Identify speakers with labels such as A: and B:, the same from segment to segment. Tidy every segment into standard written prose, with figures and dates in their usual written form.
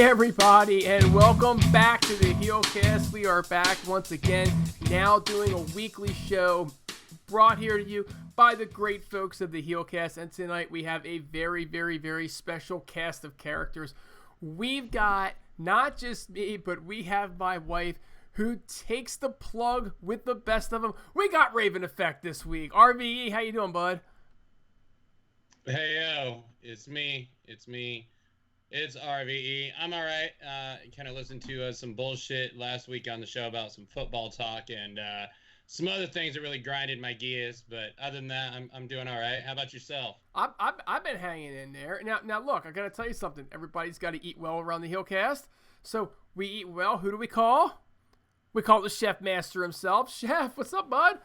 A: everybody, and welcome back to the Heelcast. We are back once again, now doing a weekly show brought here to you by the great folks of the Heelcast. And tonight we have a very, very, very special cast of characters. We've got not just me, but we have my wife who takes the plug with the best of them. We got Raven Effect this week. RVE, how you doing, bud?
B: Hey, yo, it's me. It's RVE. I'm all right. Kind of listened to some bullshit last week on the show about some football talk and some other things that really grinded my gears. But other than that, I'm doing all right. How about yourself?
A: I've been hanging in there. Now look, I got to tell you something. Everybody's got to eat well around the Heelcast. So we eat well. Who do we call? We call the Chef Master himself. Chef, what's up, bud?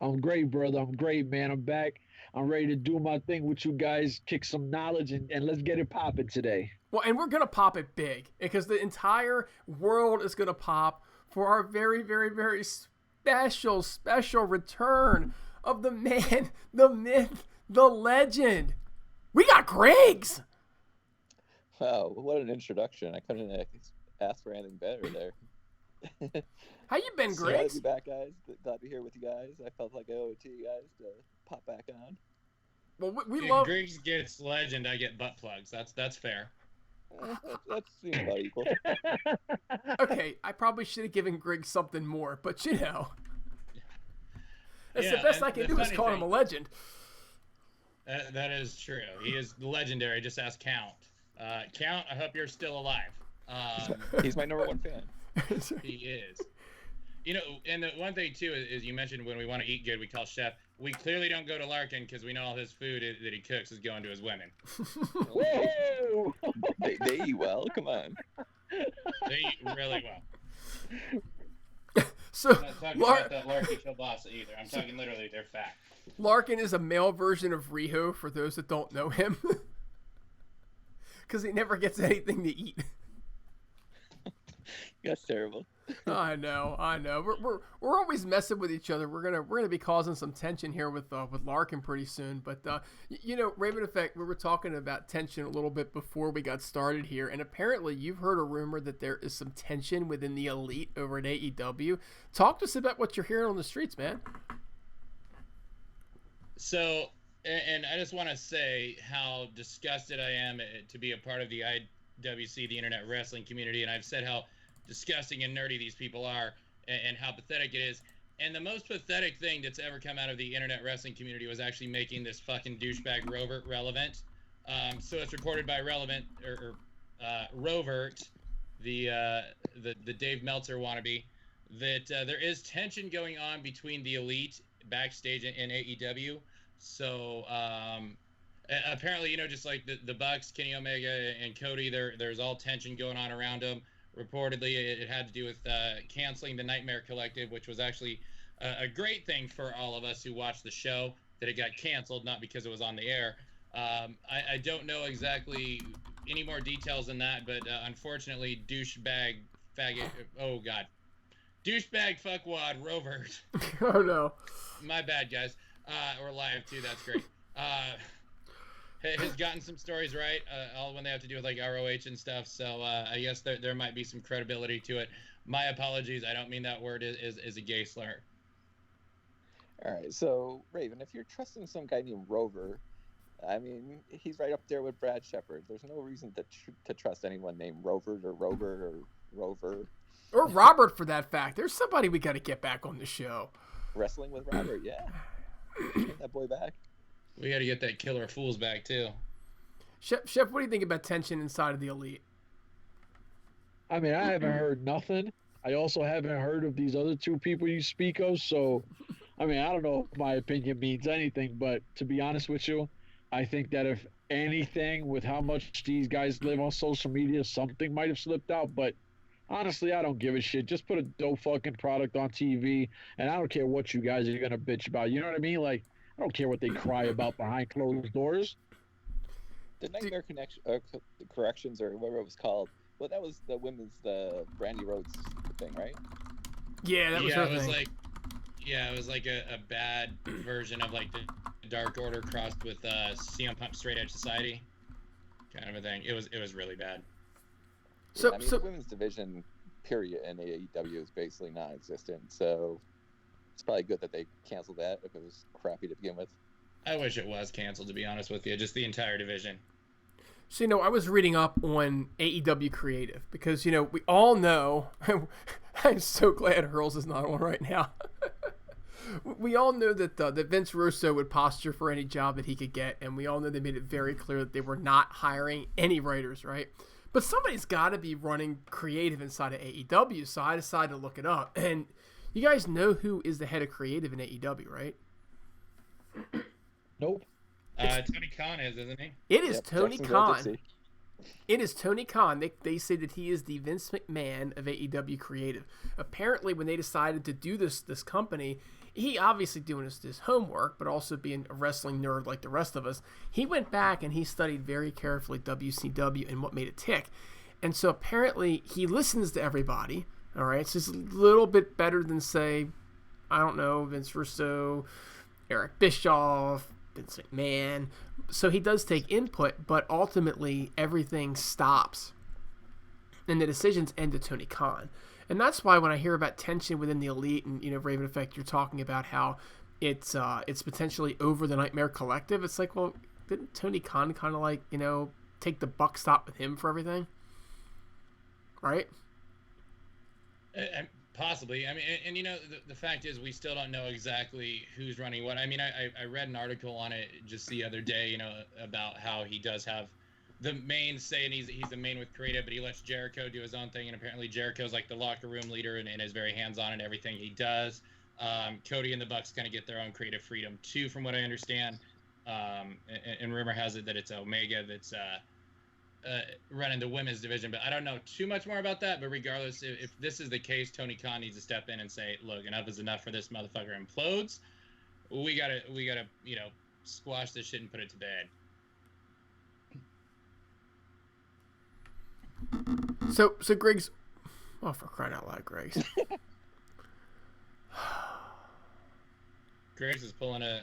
C: I'm great, brother. I'm great, man. I'm back. I'm ready to do my thing with you guys, kick some knowledge, and let's get it popping today.
A: Well, and we're going to pop it big because the entire world is going to pop for our very, very, very special return of the man, the myth, the legend. We got Griggs.
D: Wow, what an introduction. I couldn't ask for anything better there.
A: How you been,
D: Glad to
A: Griggs?
D: be back, guys. Glad to be here with you guys. I felt like I owe it to you guys to pop back on.
A: Well, we
B: If
A: love...
B: Griggs gets legend, I get butt plugs. That's fair.
D: That's about equal.
A: Okay, I probably should have given Griggs something more, but you know. That's
B: Yeah,
A: the best I
B: and
A: can
B: the
A: do is
B: funny
A: call him a
B: thing-
A: legend.
B: That is true. He is legendary. Just ask Count. Count, I hope you're still alive.
D: He's my number one fan.
B: He is. You know, and the one thing, too, is you mentioned when we want to eat good, we call Chef. We clearly don't go to Larkin because we know all his food that he cooks is going to his women.
C: Whoa!
D: They eat well. Come on.
B: They eat really well.
A: So,
B: I'm not talking about that Larkin kielbasa either. I'm talking literally they're fat.
A: Larkin is a male version of Riho, for those that don't know him. Because he never gets anything to eat.
D: That's terrible.
A: I know. We're always messing with each other. We're gonna be causing some tension here with Larkin pretty soon. But you know, Raven Effect, we were talking about tension a little bit before we got started here, and apparently you've heard a rumor that there is some tension within the elite over at AEW. Talk to us about what you're hearing on the streets, man.
B: So, and I just want to say how disgusted I am to be a part of the IWC, the Internet Wrestling community, and I've said how disgusting and nerdy these people are and how pathetic it is. And the most pathetic thing that's ever come out of the Internet Wrestling community was actually making this fucking douchebag Rovert relevant. So it's reported by Rovert, the Dave Meltzer wannabe, that there is tension going on between the elite backstage in AEW. So apparently, you know, just like the Bucks, Kenny Omega and Cody, there's all tension going on around them. Reportedly, it had to do with canceling the Nightmare Collective, which was actually a great thing for all of us who watched the show, that it got canceled, not because it was on the air. I don't know exactly any more details than that, but unfortunately, douchebag fuckwad Rovert.
A: Oh no.
B: My bad, guys. We're live too. That's great. Has gotten some stories right, all when they have to do with like ROH and stuff. So I guess there might be some credibility to it. My apologies. I don't mean that word is a gay slur.
D: All right, so Raven, if you're trusting some guy named Rover, I mean, he's right up there with Brad Shepard. There's no reason to trust anyone named Rover or Robert or Rover.
A: Or Robert, for that fact. There's somebody we got to get back on the show.
D: Wrestling with Robert, yeah. Get that boy back.
B: We got to get that Killer of Fools back too.
A: Chef, what do you think about tension inside of the elite?
C: I mean, I haven't heard nothing. I also haven't heard of these other two people you speak of. So, I mean, I don't know if my opinion means anything, but to be honest with you, I think that if anything, with how much these guys live on social media, something might have slipped out. But honestly, I don't give a shit. Just put a dope fucking product on TV, and I don't care what you guys are going to bitch about. You know what I mean? Like, I don't care what they cry about behind closed doors.
D: The Nightmare Corrections, or whatever it was called, well, that was the women's, the Brandy Rhodes thing, right?
A: Yeah, that was her thing.
B: It was like a bad version of like the Dark Order crossed with CM Punk Straight Edge Society. kind of a thing. It was really bad.
A: So,
D: Yeah, I mean, the women's division, period, in AEW is basically non-existent. So it's probably good that they canceled that if it was crappy to begin with.
B: I wish it was canceled, to be honest with you. Just the entire division.
A: So, I was reading up on AEW Creative because, we all know, I'm so glad Hurls is not on right now. We all know that Vince Russo would posture for any job that he could get, and we all know they made it very clear that they were not hiring any writers, right? But somebody's got to be running creative inside of AEW, so I decided to look it up. And you guys know who is the head of creative in AEW, right?
C: Nope.
B: Tony Khan isn't he?
A: It is Tony
D: Jacksonville
A: Khan.
D: Dixie.
A: It is Tony Khan. They say that he is the Vince McMahon of AEW Creative. Apparently, when they decided to do this company, he obviously doing his homework, but also being a wrestling nerd like the rest of us, he went back and he studied very carefully WCW and what made it tick. And so apparently he listens to everybody. All right, so it's a little bit better than, say, I don't know, Vince Russo, Eric Bischoff, Vince McMahon. So he does take input, but ultimately everything stops and the decisions end to Tony Khan. And that's why when I hear about tension within the Elite and, Raven Effect, you're talking about how it's potentially over the Nightmare Collective. It's like, well, didn't Tony Khan kind of like, take the buck stop with him for everything? Right?
B: Possibly. I mean, and the fact is we still don't know exactly who's running what. I mean, I read an article on it just the other day, about how he does have the main say, and he's the main with creative, but he lets Jericho do his own thing, and apparently Jericho's like the locker room leader and is very hands-on in everything he does. Cody and the Bucks kind of get their own creative freedom too, from what I understand. And rumor has it that it's Omega that's running the women's division, but I don't know too much more about that. But regardless, if this is the case, Tony Khan needs to step in and say, look, enough is enough, for this motherfucker implodes. We gotta squash this shit and put it to bed.
A: So Griggs, oh, for crying out loud, Griggs.
B: Griggs is pulling an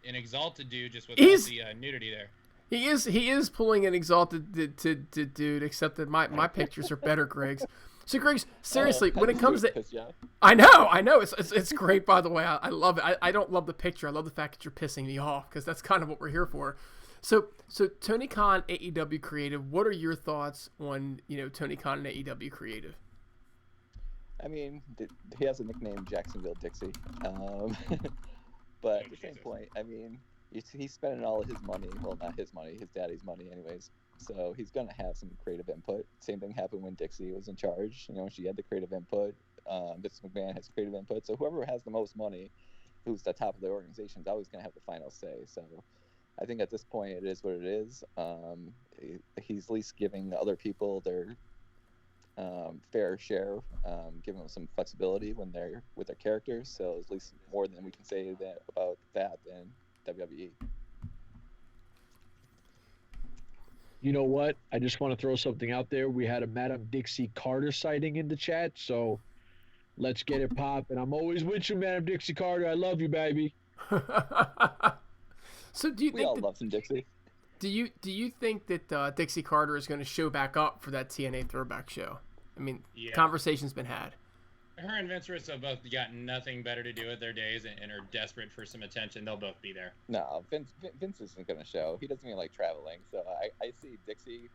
B: exalted dude just without the nudity there.
A: He is pulling an exalted dude, except that my pictures are better, Griggs. So Griggs, seriously, when it comes to, I know it's great, by the way. I love it. I don't love the picture. I love the fact that you're pissing me off, because that's kind of what we're here for. So Tony Khan, AEW Creative. What are your thoughts on Tony Khan and AEW Creative?
D: I mean, he has a nickname, Jacksonville Dixie. But at the same point, I mean, he's spending all of his money. Well, not his money, his daddy's money, anyways. So he's gonna have some creative input. Same thing happened when Dixie was in charge. She had the creative input. Vince McMahon has creative input. So whoever has the most money, who's the top of the organization, is always gonna have the final say. So I think at this point, it is what it is. He's at least giving other people their fair share, giving them some flexibility when they're with their characters. So at least more than we can say about that than WWE.
C: You know what? I just want to throw something out there. We had a Madam Dixie Carter sighting in the chat, so let's get it popping. I'm always with you, Madam Dixie Carter. I love you, baby.
A: So do you
D: We
A: think
D: all love some Dixie.
A: Do you think that Dixie Carter is going to show back up for that TNA throwback show? I mean, Conversation's been had.
B: Her and Vince Russo both got nothing better to do with their days and are desperate for some attention. They'll both be there.
D: No, Vince isn't going to show. He doesn't even like traveling. So I see Dixie,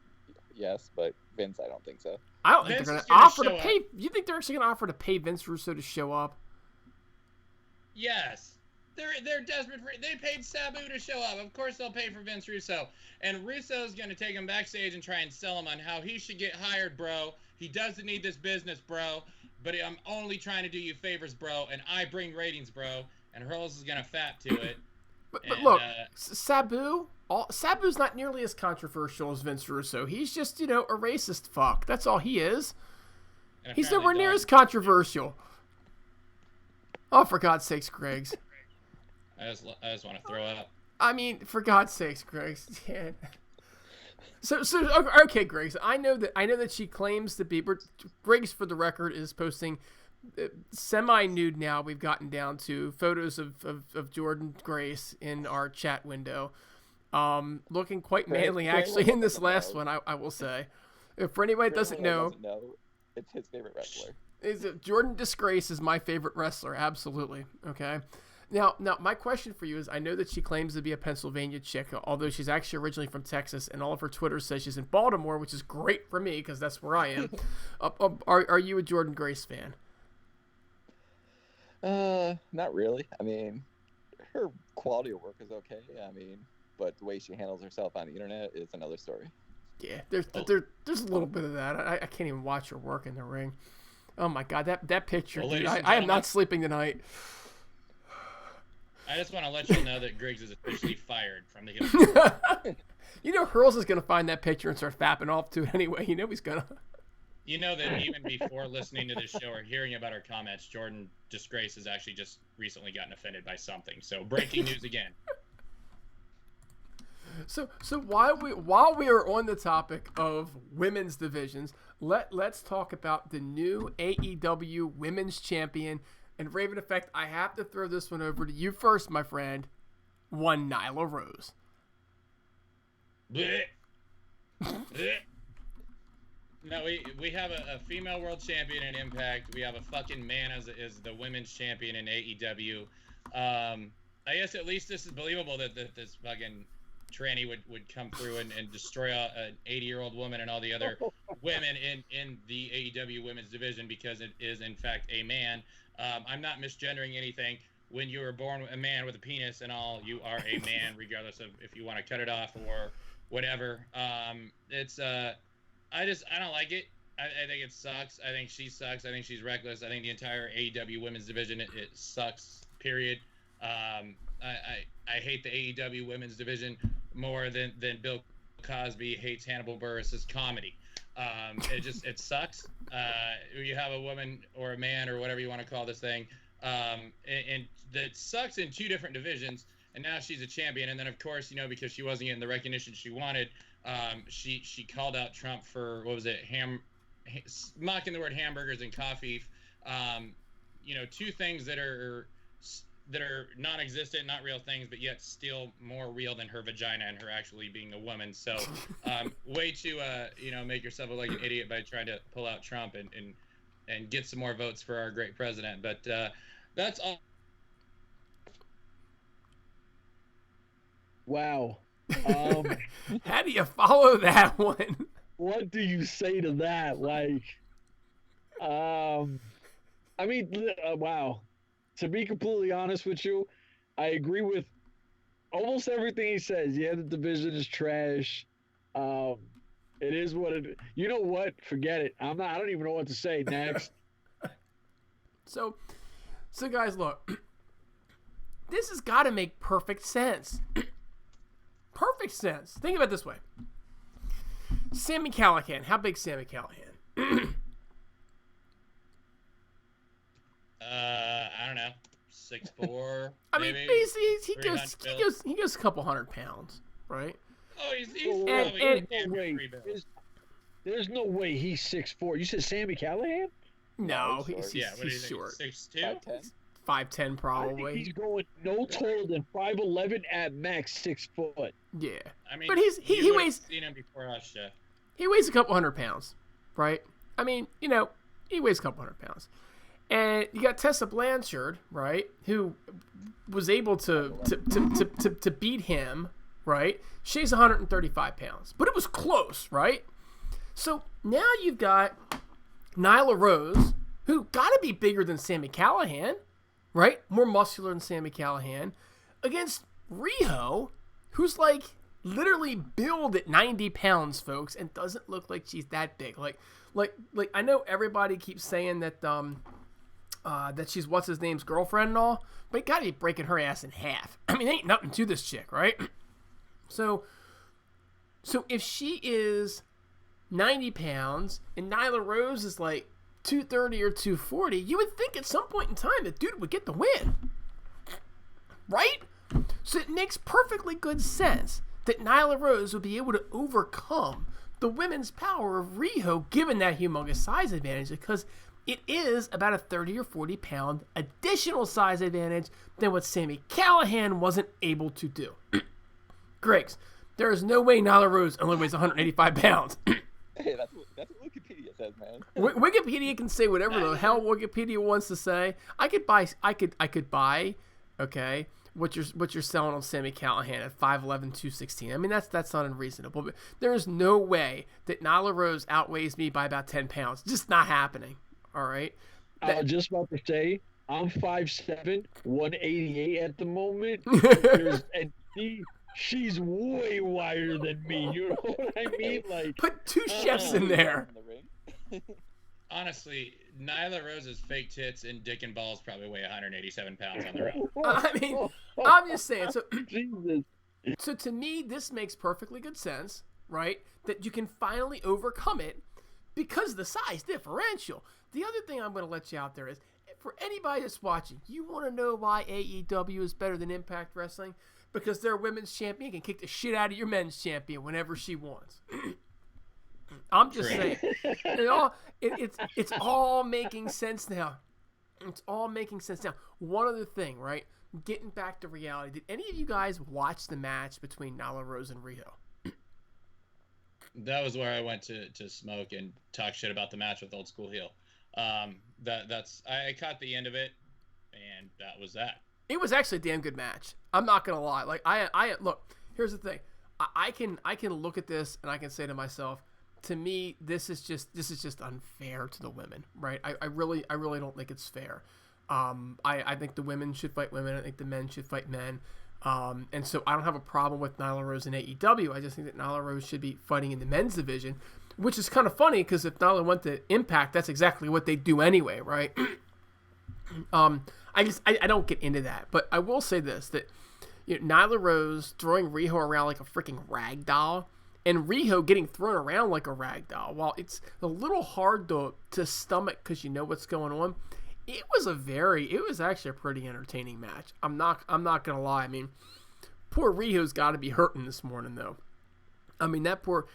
D: yes, but Vince, I don't think so.
A: I don't think they're going to offer to pay. You think they're actually going to offer to pay Vince Russo to show up?
B: Yes. They're desperate for. They paid Sabu to show up. Of course they'll pay for Vince Russo. And Russo's going to take him backstage and try and sell him on how he should get hired, bro. He doesn't need this business, bro. But I'm only trying to do you favors, bro. And I bring ratings, bro. And Hurls is going to fat to it.
A: But look, Sabu's not nearly as controversial as Vince Russo. He's just, a racist fuck. That's all he is. He's nowhere near as controversial. Oh, for God's sakes, Griggs.
B: I just want to throw up.
A: I mean, for God's sakes, Griggs. Yeah. So okay, Griggs. I know that she claims to be. Griggs, for the record, is posting semi-nude now. We've gotten down to photos of Jordan Grace in our chat window. Looking quite
D: For
A: manly
D: anyone
A: actually
D: that
A: in this
D: doesn't
A: last
D: know-
A: one, I will say. If for anyone that doesn't know,
D: it's his favorite wrestler.
A: Jordan Disgrace is my favorite wrestler, absolutely. Okay. Now, my question for you is: I know that she claims to be a Pennsylvania chick, although she's actually originally from Texas, and all of her Twitter says she's in Baltimore, which is great for me because that's where I am. Are you a Jordan Grace fan?
D: Not really. I mean, her quality of work is okay. I mean, but the way she handles herself on the internet is another story.
A: Yeah, there's a little bit of that. I can't even watch her work in the ring. Oh my God, that picture,
B: Well,
A: dude!
B: ladies and
A: I am
B: gentlemen,
A: not sleeping tonight.
B: I just want to let you know that Griggs is officially fired from the Heelcast.
A: You know, Hurls is gonna find that picture and start fapping off to it anyway. You know he's gonna.
B: You know that even before listening to this show or hearing about our comments, Jordan Disgrace has actually just recently gotten offended by something. So breaking news again.
A: So while we are on the topic of women's divisions, let's talk about the new AEW Women's Champion. And Raven Effect, I have to throw this one over to you first, my friend. One Nyla Rose.
B: Blech. Blech. No, we have a female world champion in Impact. We have a fucking man as the women's champion in AEW. I guess at least this is believable that this fucking tranny would come through and destroy an 80-year-old woman and all the other women in the AEW women's division because it is in fact a man. I'm not misgendering anything. When you were born a man with a penis and all, you are a man, regardless of if you want to cut it off or whatever. I don't like it. I think it sucks. I think she sucks. I think she's reckless. I think the entire AEW women's division it sucks. Period. I hate the AEW women's division more than Bill Cosby hates Hannibal Buress' comedy. It sucks. You have a woman or a man or whatever you want to call this thing, and that sucks in two different divisions. And now she's a champion. And then of course, because she wasn't getting the recognition she wanted, she called out Trump for what was it? Mocking the word hamburgers and coffee. Two things that are non-existent, not real things, but yet still more real than her vagina and her actually being a woman. So, way to make yourself look like an idiot by trying to pull out Trump and get some more votes for our great president. But that's all.
C: Wow.
A: How do you follow that one?
C: What do you say to that? Like, wow. To be completely honest with you, I agree with almost everything he says. Yeah, the division is trash. It is what it is. You know what? Forget it. I don't even know what to say next.
A: So guys, look. This has got to make perfect sense. Perfect sense. Think about it this way. Sami Callihan. How big Sami Callihan?
B: I don't know, 6'4".
A: I mean,
B: maybe,
A: he goes a couple 100 pounds, right?
B: Oh, he's
A: and-
B: probably
C: There's no way he's 6'4". You said Sami Callihan?
A: No,
D: he's
A: he's,
B: yeah. What do you
A: he's
B: think?
A: short.
B: 6'2".
D: 5'10".
A: 5'10"
C: I think
A: probably.
C: he's going no taller than 5'11" at max 6 foot.
A: Yeah,
B: I mean,
A: but he
B: you would've
A: weighs
B: seen him before us, Jeff.
A: he weighs a couple 100 pounds, right? I mean, he weighs a couple 100 pounds. And you got Tessa Blanchard, right, who was able to beat him, right? She's 135 pounds, but it was close, right? So now you've got Nyla Rose, who got to be bigger than Sami Callihan, right? More muscular than Sami Callihan, against Riho, who's like literally billed at 90 pounds, folks, and doesn't look like she's that big. Like I know everybody keeps saying that that she's what's his name's girlfriend and all, but you gotta be breaking her ass in half. I mean, ain't nothing to this chick, right? So if she is 90 pounds and Nyla Rose is like 230 or 240, you would think at some point in time that dude would get the win, right? So it makes perfectly good sense that Nyla Rose would be able to overcome the women's power of Riho given that humongous size advantage, because it is about a 30 or 40 pound additional size advantage than what Sami Callihan wasn't able to do. Griggs, there is no way Nyla Rose only weighs 185 pounds.
D: Hey, that's what Wikipedia says, man.
A: Wikipedia can say whatever the hell Wikipedia wants to say. I could buy, okay, what you're selling on Sami Callihan at 5'11", 216. I mean, that's not unreasonable. But there is no way that Nyla Rose outweighs me by about 10 pounds. Just not happening. All right.
C: I was just about to say, I'm 5'7", 188 at the moment. And she's way wider than me. You know what I mean? Like,
A: put two chefs in there.
B: Honestly, Nyla Rose's fake tits and dick and balls probably weigh 187 pounds on their own.
A: I mean, I'm just saying. So,
C: Jesus.
A: So to me, this makes perfectly good sense, right? That you can finally overcome it because of the size differential. The other thing I'm going to let you out there is, for anybody that's watching, you want to know why AEW is better than Impact Wrestling? Because their women's champion can kick the shit out of your men's champion whenever she wants. I'm just saying. It's all making sense now. It's all making sense now. One other thing, right? Getting back to reality. Did any of you guys watch the match between Nyla Rose and Riho?
B: That was where I went to smoke and talk shit about the match with Old School Heel. I caught the end of it, and that was that.
A: It was actually a damn good match. I'm not gonna lie. Like I look. Here's the thing. I can look at this and I can say to myself, to me, this is just unfair to the women, right? I really don't think it's fair. I think the women should fight women. I think the men should fight men. And so I don't have a problem with Nyla Rose in AEW. I just think that Nyla Rose should be fighting in the men's division, which is kind of funny because if Nyla went to Impact, that's exactly what they do anyway, right? I don't get into that, but I will say this, that Nyla Rose throwing Riho around like a freaking rag doll, and Riho getting thrown around like a rag doll, while it's a little hard to stomach because you know what's going on, it was actually a pretty entertaining match. I'm not gonna lie. I mean, poor Riho's got to be hurting this morning though. I mean, that poor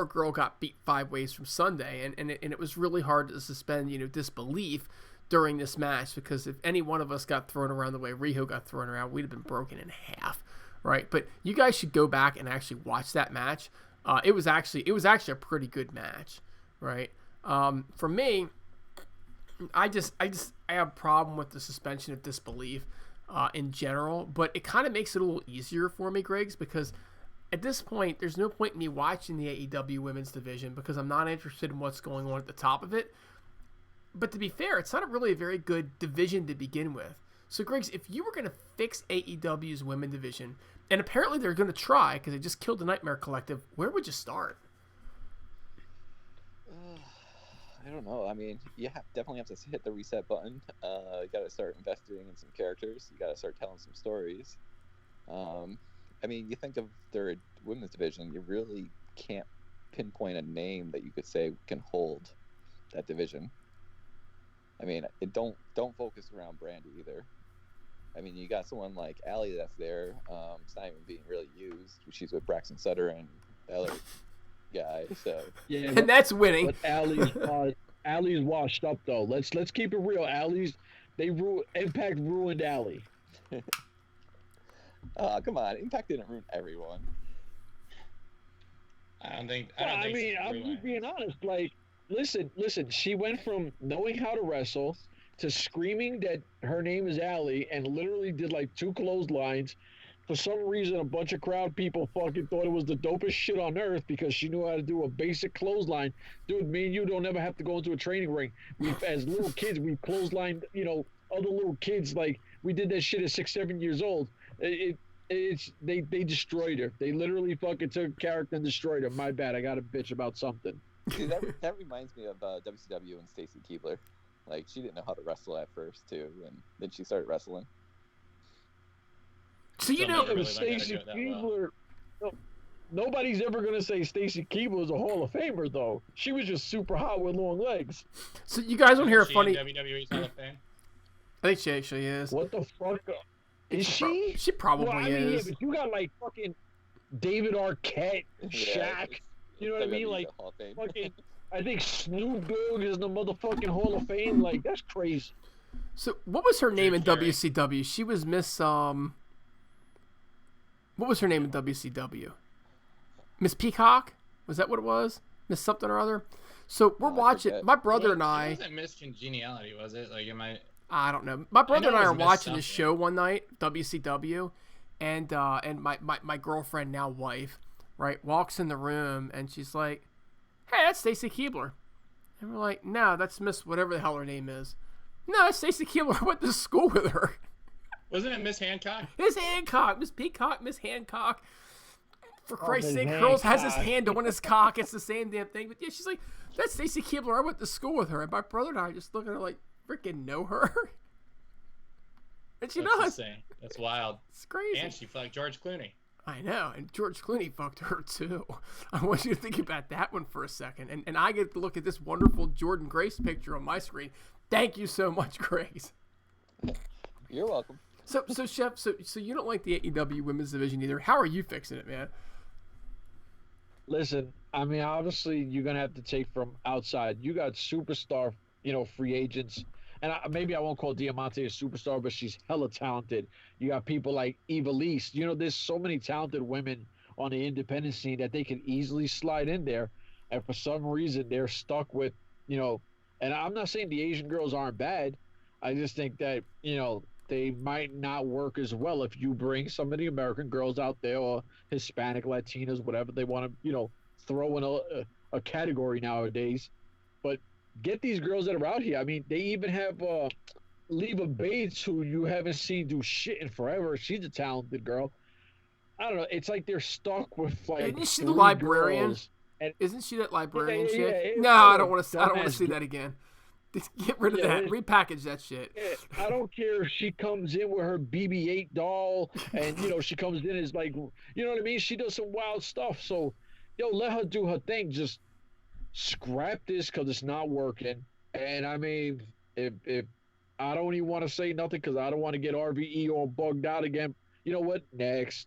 A: girl got beat 5 ways from Sunday, and it was really hard to suspend disbelief during this match, because if any one of us got thrown around the way Riho got thrown around, we'd have been broken in half, right? But you guys should go back and actually watch that match. It was actually a pretty good match, right? For me, I have a problem with the suspension of disbelief in general, but it kind of makes it a little easier for me, Griggs, because at this point, there's no point in me watching the AEW women's division because I'm not interested in what's going on at the top of it. But to be fair, it's not really a very good division to begin with. So, Griggs, if you were going to fix AEW's women division, and apparently they're going to try because they just killed the Nightmare Collective, where would you start?
D: I don't know. I mean, you definitely have to hit the reset button. You got to start investing in some characters. You got to start telling some stories. I mean, you think of their women's division, you really can't pinpoint a name that you could say can hold that division. I mean, don't focus around Brandy either. I mean, you got someone like Allie that's there. It's not even being really used. She's with Braxton Sutter and the other guy. So
C: yeah,
A: and that's winning.
C: But Allie's washed up though. Let's keep it real. Impact ruined Allie.
D: Oh, come on. Impact didn't ruin everyone.
B: I mean,
C: I'm just being honest. Like, listen. She went from knowing how to wrestle to screaming that her name is Allie and literally did like 2 clotheslines. For some reason, a bunch of crowd people fucking thought it was the dopest shit on earth because she knew how to do a basic clothesline. Dude, me and you don't ever have to go into a training ring. As little kids, we clotheslined, other little kids. Like, we did that shit at 6, 7 years old. They destroyed her. They literally fucking took character and destroyed her. My bad. I got a bitch about something.
D: See, that reminds me of WCW and Stacy Keibler. Like, she didn't know how to wrestle at first too, and then she started wrestling.
A: So
C: Stacy Keibler. Nobody's ever gonna say Stacy Keibler was a Hall of Famer though. She was just super hot with long legs.
A: So you guys want to hear a funny?
B: WWE's Hall of Fame?
A: I think she actually is.
C: What the fuck? Is she?
A: She probably is.
C: Yeah, but you got like fucking David Arquette, Shaq. You know what I mean? Like fucking. I think Snoop Dogg is in the motherfucking Hall of Fame. Like, that's crazy.
A: So what was her name in WCW? She was Miss what was her name in WCW? Miss Peacock? Was that what it was? Miss something or other? So we're watching. My brother and I.
B: It wasn't Miss Congeniality, was it? Like,
A: I don't know. My brother and I are watching the
B: something.
A: show one night, WCW, and my girlfriend, now wife, right, walks in the room and she's like, "Hey, that's Stacy Keibler," and we're like, "No, that's Miss whatever the hell her name is." "No, that's Stacy Keibler. I went to school with her."
B: Wasn't it Miss Hancock?
A: Miss Hancock, Miss Peacock, Miss Hancock. For Christ's sake,
C: Miss
A: Hurls has
C: Hancock.
A: his hand on his cock. It's the same damn thing. But yeah, she's like, "That's Stacy Keibler. I went to school with her." And my brother and I just look at her like, freaking know her. And she
B: That's
A: does.
B: insane. That's wild.
A: It's crazy.
B: And she fucked George Clooney.
A: I know. And George Clooney fucked her too. I want you to think about that one for a second. And I get to look at this wonderful Jordan Grace picture on my screen. Thank you so much, Grace.
D: You're welcome.
A: So Chef, so you don't like the AEW women's division either. How are you fixing it, man?
C: Listen, I mean, obviously, you're gonna have to take from outside. You got superstar, free agents, and maybe I won't call Diamante a superstar, but she's hella talented. You got people like Eva Lise. There's so many talented women on the independent scene that they can easily slide in there, and for some reason they're stuck with, And I'm not saying the Asian girls aren't bad. I just think that they might not work as well if you bring some of the American girls out there or Hispanic, Latinas, whatever they want to, throw in a category nowadays. But get these girls that are out here. I mean, they even have Leva Bates, who you haven't seen do shit in forever. She's a talented girl. I don't know. It's like they're stuck with like.
A: Isn't she the
C: three
A: librarian?
C: girls. And
A: Isn't she that librarian
C: Yeah,
A: chick?
C: yeah,
A: No, I don't want to see that again. Get rid of
C: Yeah,
A: that. Repackage that shit.
C: I don't care if she comes in with her BB-8 doll and, she comes in as like, you know what I mean? She does some wild stuff. So, let her do her thing. Just scrap this because it's not working. And, I mean, if I don't even want to say nothing because I don't want to get RVE all bugged out again. You know what? Next.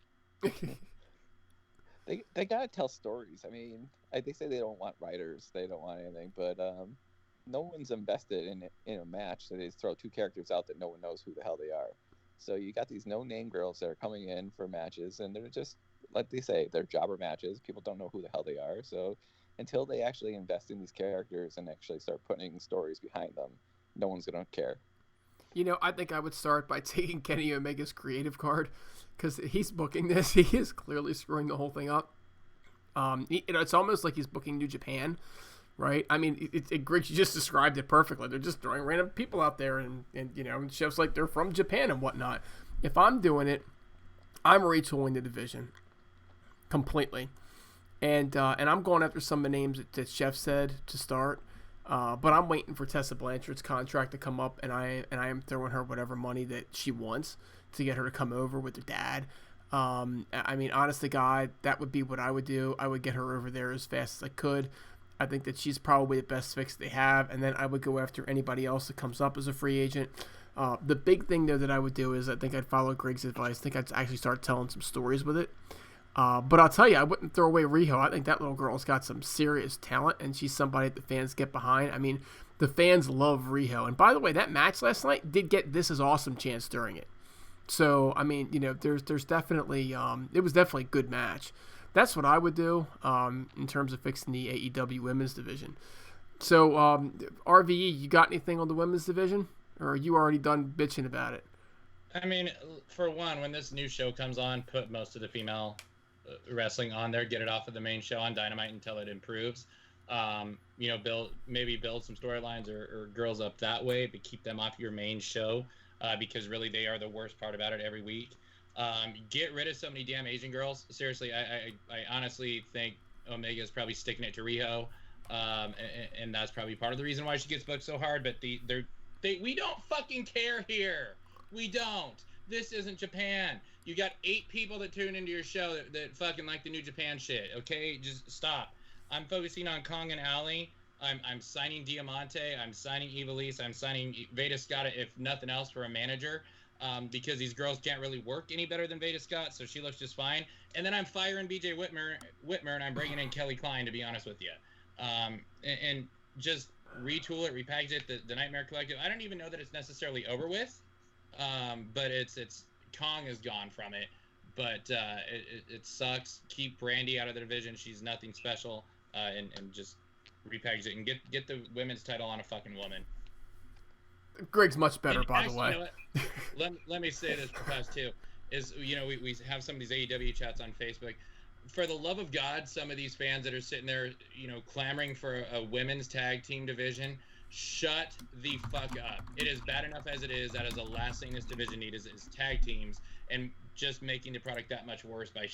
D: They gotta tell stories. I mean, they say they don't want writers, they don't want anything, but no one's invested in a match. So they just throw two characters out that no one knows who the hell they are. So you got these no-name girls that are coming in for matches, and they're just, like they say, they're jobber matches. People don't know who the hell they are. So until they actually invest in these characters and actually start putting stories behind them, no one's gonna care.
A: I think I would start by taking Kenny Omega's creative card because he's booking this. He is clearly screwing the whole thing up. It's almost like he's booking New Japan, right? I mean, Griggs, you just described it perfectly. They're just throwing random people out there and shows like they're from Japan and whatnot. If I'm doing it, I'm retooling the division completely. And I'm going after some of the names that Chef said to start. But I'm waiting for Tessa Blanchard's contract to come up, and I am throwing her whatever money that she wants to get her to come over with her dad. I mean, honestly, God, that would be what I would do. I would get her over there as fast as I could. I think that she's probably the best fix they have, and then I would go after anybody else that comes up as a free agent. The big thing, though, that I would do is I think I'd follow Griggs' advice. I think I'd actually start telling some stories with it. But I'll tell you, I wouldn't throw away Riho. I think that little girl's got some serious talent, and she's somebody that the fans get behind. I mean, the fans love Riho. And by the way, that match last night did get This Is Awesome chance during it. So, I mean, there's definitely, it was definitely a good match. That's what I would do in terms of fixing the AEW women's division. So, RVE, you got anything on the women's division? Or are you already done bitching about it?
B: I mean, for one, when this new show comes on, put most of the female wrestling on there, get it off of the main show on Dynamite until it improves. Build some storylines or girls up that way, but keep them off your main show because really they are the worst part about it every week. Get rid of so many damn Asian girls. Seriously, I honestly think Omega is probably sticking it to Riho, and that's probably part of the reason why she gets booked so hard. But we don't fucking care here. We don't. This isn't Japan. You got 8 people that tune into your show that fucking like the New Japan shit. Okay, just stop. I'm focusing on Kong and Ali. I'm signing Diamante. I'm signing Eva Lise. I'm signing Veda Scott, if nothing else, for a manager. Because these girls can't really work any better than Veda Scott, so she looks just fine. And then I'm firing BJ Whitmer, and I'm bringing in Kelly Klein, to be honest with you. And just retool it, repackage it. The Nightmare Collective. I don't even know that it's necessarily over with. But it's Kong is gone from it. but it sucks. Keep Brandy out of the division. She's nothing special, and just repackage it and get the women's title on a fucking woman.
A: Griggs much better,
B: And
A: by
B: actually,
A: the way.
B: You know what? let me say this real fast too. Is we have some of these AEW chats on Facebook. For the love of God, some of these fans that are sitting there, clamoring for a women's tag team division, shut the fuck up. It is bad enough as it is. That is the last thing this division needs is tag teams, and just making the product that much worse by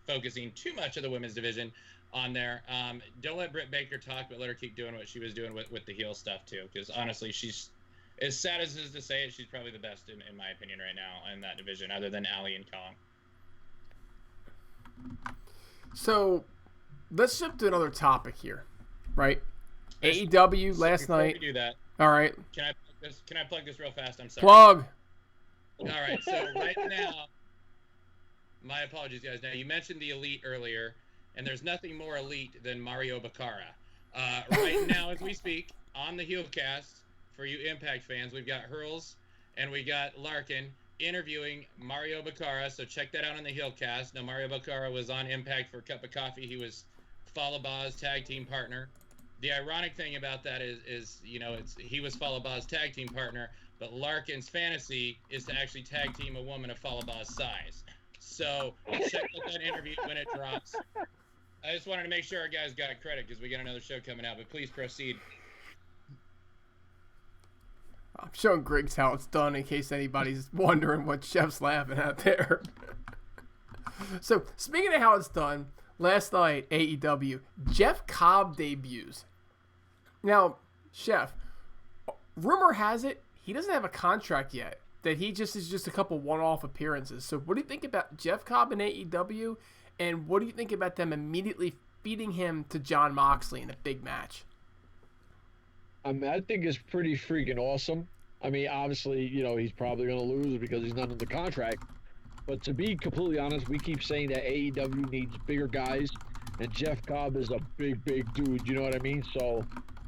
B: focusing too much of the women's division on there. Don't let Britt Baker talk, but let her keep doing what she was doing with the heel stuff too. Because honestly, she's, as sad as it is to say it, she's probably the best in my opinion right now in that division, other than Allie and Kong.
A: So let's shift to another topic here, right? AEW last
B: Before
A: night.
B: we do that,
A: All right.
B: Can I plug this real fast? I'm sorry.
A: Plug.
B: All right. So right now, my apologies, guys. Now you mentioned the Elite earlier, and there's nothing more elite than Mario Baccara. Right now, as we speak, on the Heelcast, for you Impact fans, we've got Hurls and we got Larkin interviewing Mario Baccara. So check that out on the Heelcast. Now, Mario Baccara was on Impact for a cup of coffee. He was Falaba's tag team partner. The ironic thing about that is he was Falaba's tag team partner, but Larkin's fantasy is to actually tag team a woman of Falaba's size. So check out that interview when it drops. I just wanted to make sure our guys got credit because we got another show coming out, but please proceed.
A: I'm showing Griggs how it's done in case anybody's wondering what Chef's laughing at there. So, speaking of how it's done, last night, AEW, Jeff Cobb debuts. Now, Chef, rumor has it he doesn't have a contract yet, that he just is just a couple one-off appearances. So, what do you think about Jeff Cobb and AEW, and what do you think about them immediately feeding him to Jon Moxley in a big match?
C: I mean, I think it's pretty freaking awesome. I mean, obviously, he's probably going to lose because he's not under contract. But to be completely honest, we keep saying that AEW needs bigger guys, and Jeff Cobb is a big, big dude. You know what I mean? So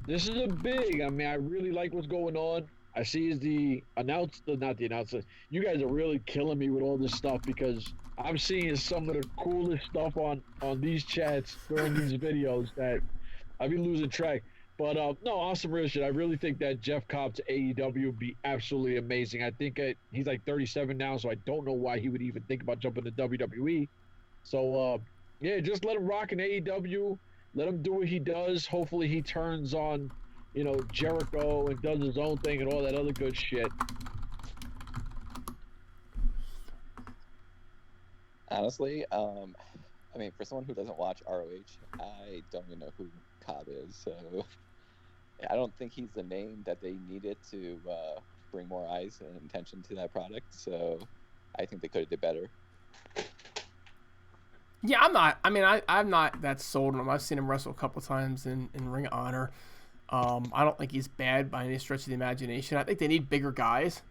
C: this is a big. I mean, I really like what's going on. I see is not the announcer. You guys are really killing me with all this stuff because I'm seeing some of the coolest stuff on these chats during these videos that I've been losing track. But no, on some real shit, I really think that Jeff Cobb to AEW would be absolutely amazing. I think he's like 37 now, so I don't know why he would even think about jumping to WWE. So, yeah, just let him rock in AEW. Let him do what he does. Hopefully he turns on, Jericho and does his own thing and all that other good shit.
D: Honestly, I mean, for someone who doesn't watch ROH, I don't even know who Cobb is, so I don't think he's the name that they needed to bring more eyes and attention to that product, so I think they could have did better.
A: Yeah, I'm not that sold on him. I've seen him wrestle a couple times in Ring of Honor. I don't think he's bad by any stretch of the imagination. I think they need bigger guys,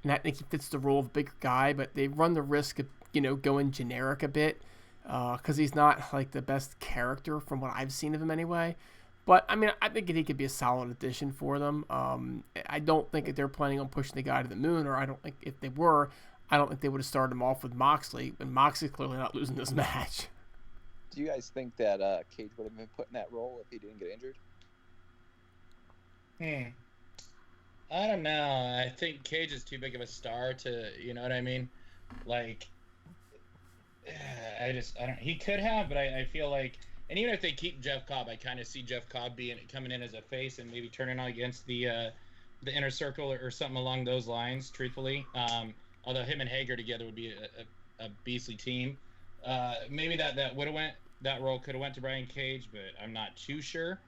A: and I think he fits the role of a bigger guy, but they run the risk of, going generic a bit because he's not, like, the best character from what I've seen of him anyway. But, I mean, I think he could be a solid addition for them. I don't think that they're planning on pushing the guy to the moon, or I don't think if they were, I don't think they would have started him off with Moxley, and Moxley's clearly not losing this match.
D: Do you guys think that Cage would have been put in that role if he didn't get injured?
B: I don't know. I think Cage is too big of a star to, you know what I mean? Like, I don't. He could have, but I feel like, and even if they keep Jeff Cobb, I kind of see Jeff Cobb coming in as a face and maybe turning on against the Inner Circle or something along those lines. Truthfully, although him and Hager together would be a beastly team. Maybe that role could have went to Brian Cage, but I'm not too sure.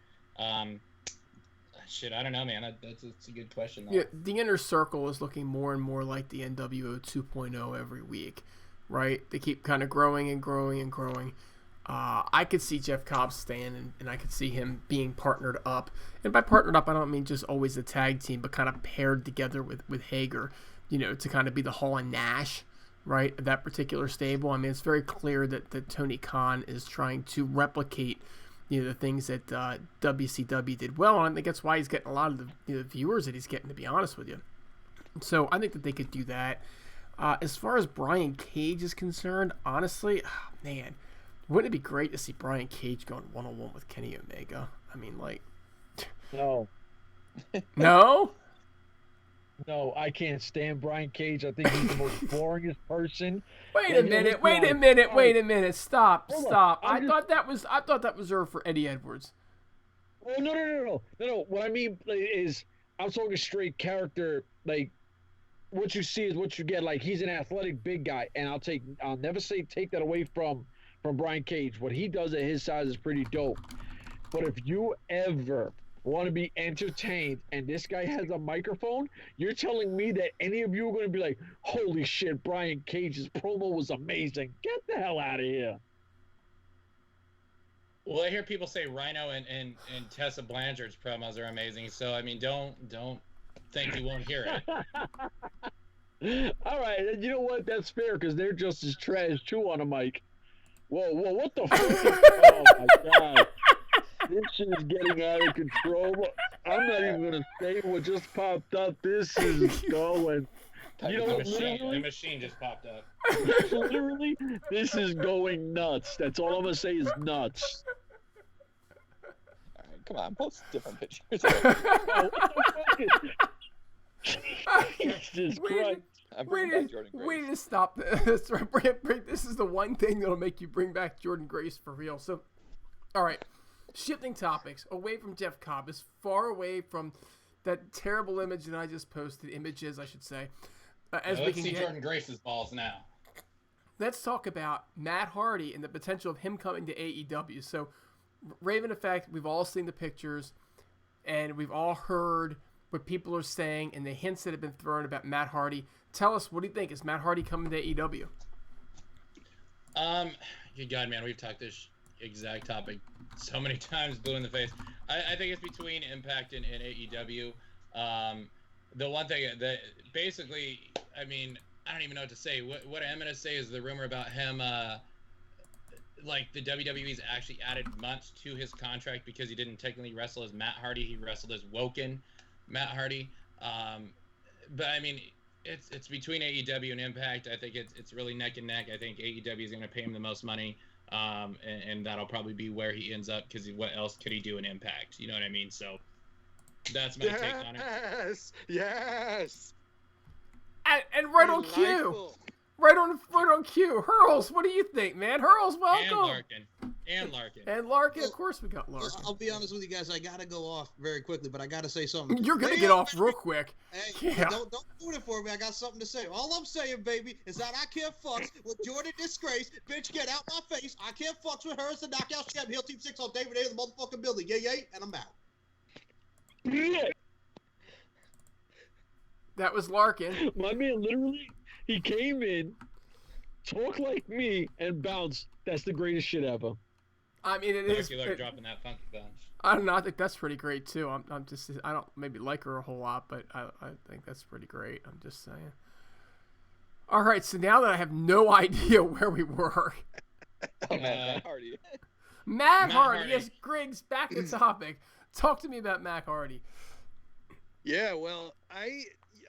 B: Shit, I don't know, man. That's a good question, though.
A: Yeah, the Inner Circle is looking more and more like the NWO 2.0 every week, right? They keep kind of growing and growing and growing. I could see Jeff Cobb staying, and I could see him being partnered up. And by partnered up, I don't mean just always a tag team, but kind of paired together with Hager, to kind of be the Hall and Nash, right, of that particular stable. I mean, it's very clear that Tony Khan is trying to replicate the things that WCW did well, and I think that's why he's getting a lot of the viewers that he's getting, to be honest with you. So I think that they could do that. As far as Brian Cage is concerned, honestly, man, wouldn't it be great to see Brian Cage going one-on-one with Kenny Omega? I mean, like,
C: No,
A: no?
C: no, I can't stand Brian Cage. I think he's the most boringest person.
A: Wait a
C: And, you know,
A: minute,
C: let's be
A: wait a
C: honest.
A: minute,
C: All
A: wait
C: right,
A: a minute. Stop,
C: hold on.
A: stop.
C: I'm
A: I
C: just-
A: thought that was reserved for Eddie Edwards.
C: Oh, no. What I mean is, I'm talking straight character. Like, what you see is what you get. Like, he's an athletic big guy, and I'll never say take that away from Brian Cage. What he does at his size is pretty dope. But if you ever want to be entertained and this guy has a microphone, you're telling me that any of you are going to be like, holy shit, Brian Cage's promo was amazing. Get the hell out of here.
B: Well, I hear people say Rhino and Tessa Blanchard's promos are amazing. So I mean, don't think you won't hear it.
C: All right, and you know what? That's fair because they're just as trash too on a mic. Whoa, what the fuck? Oh my god. This shit is getting out of control. I'm not even gonna say what just popped up. This is going. You know
B: The
C: what?
B: the machine just popped up.
C: Literally, this is going nuts. That's all I'm gonna say is nuts.
D: All right, come on, post different pictures.
C: Oh, what the fuck is... Jesus Christ.
D: I'm bringing back Jordan
A: We
D: Grace.
A: need to stop this. This is the one thing that'll make you bring back Jordan Grace for real. So, all right, shifting topics away from Jeff Cobb, as far away from that terrible image that I just posted, images I should say. As
B: Now,
A: we
B: let's
A: can
B: see
A: get,
B: Jordan Grace's balls now.
A: let's talk about Matt Hardy and the potential of him coming to AEW. So, Raven Effect, we've all seen the pictures, and we've all heard what people are saying and the hints that have been thrown about Matt Hardy. Tell us, what do you think? Is Matt Hardy coming to AEW?
B: Good God, man, we've talked this exact topic so many times, blue in the face. I think it's between Impact and AEW. The one thing that basically, I mean, I don't even know what to say. What I'm gonna say is the rumor about him, like the WWE's actually added months to his contract because he didn't technically wrestle as Matt Hardy. He wrestled as Woken Matt Hardy. But I mean, it's between AEW and Impact. I think it's really neck and neck. I think AEW is going to pay him the most money, and that'll probably be where he ends up because what else could he do in Impact? You know what I mean? So that's my take on it.
E: Yes.
A: And right on cue.
E: Delightful.
A: Right on cue. Hurls, what do you think, man? Hurls, welcome.
B: And Larkin.
A: And Larkin, of course we got
F: Well,
A: Larkin.
F: I'll be honest with you guys. I gotta go off very quickly, but I gotta say something.
A: You're going to get off real quick.
F: Hey,
A: Yeah.
F: don't do it for me. I got something to say. All I'm saying, baby, is that I can't fucks with Jordan Disgrace. Bitch, get out my face. I can't fucks with Hurls and Knockout Champ. Heel Team 6 on David A. in the motherfucking building. Yay, and I'm out.
A: That was Larkin.
C: My man literally, he came in, talked like me, and bounced. That's the greatest shit ever.
A: I mean, it is.
B: Circular dropping that funky bunch.
A: I don't know. I think that's pretty great too. I'm just. I don't maybe like her a whole lot, but I think that's pretty great. I'm just saying. All right. So now that I have no idea where we were,
D: Oh, man, Matt Hardy.
A: Matt Hardy.
B: Hardy.
A: Yes, Griggs. Back to topic. Talk to me about Matt Hardy.
E: Yeah, well,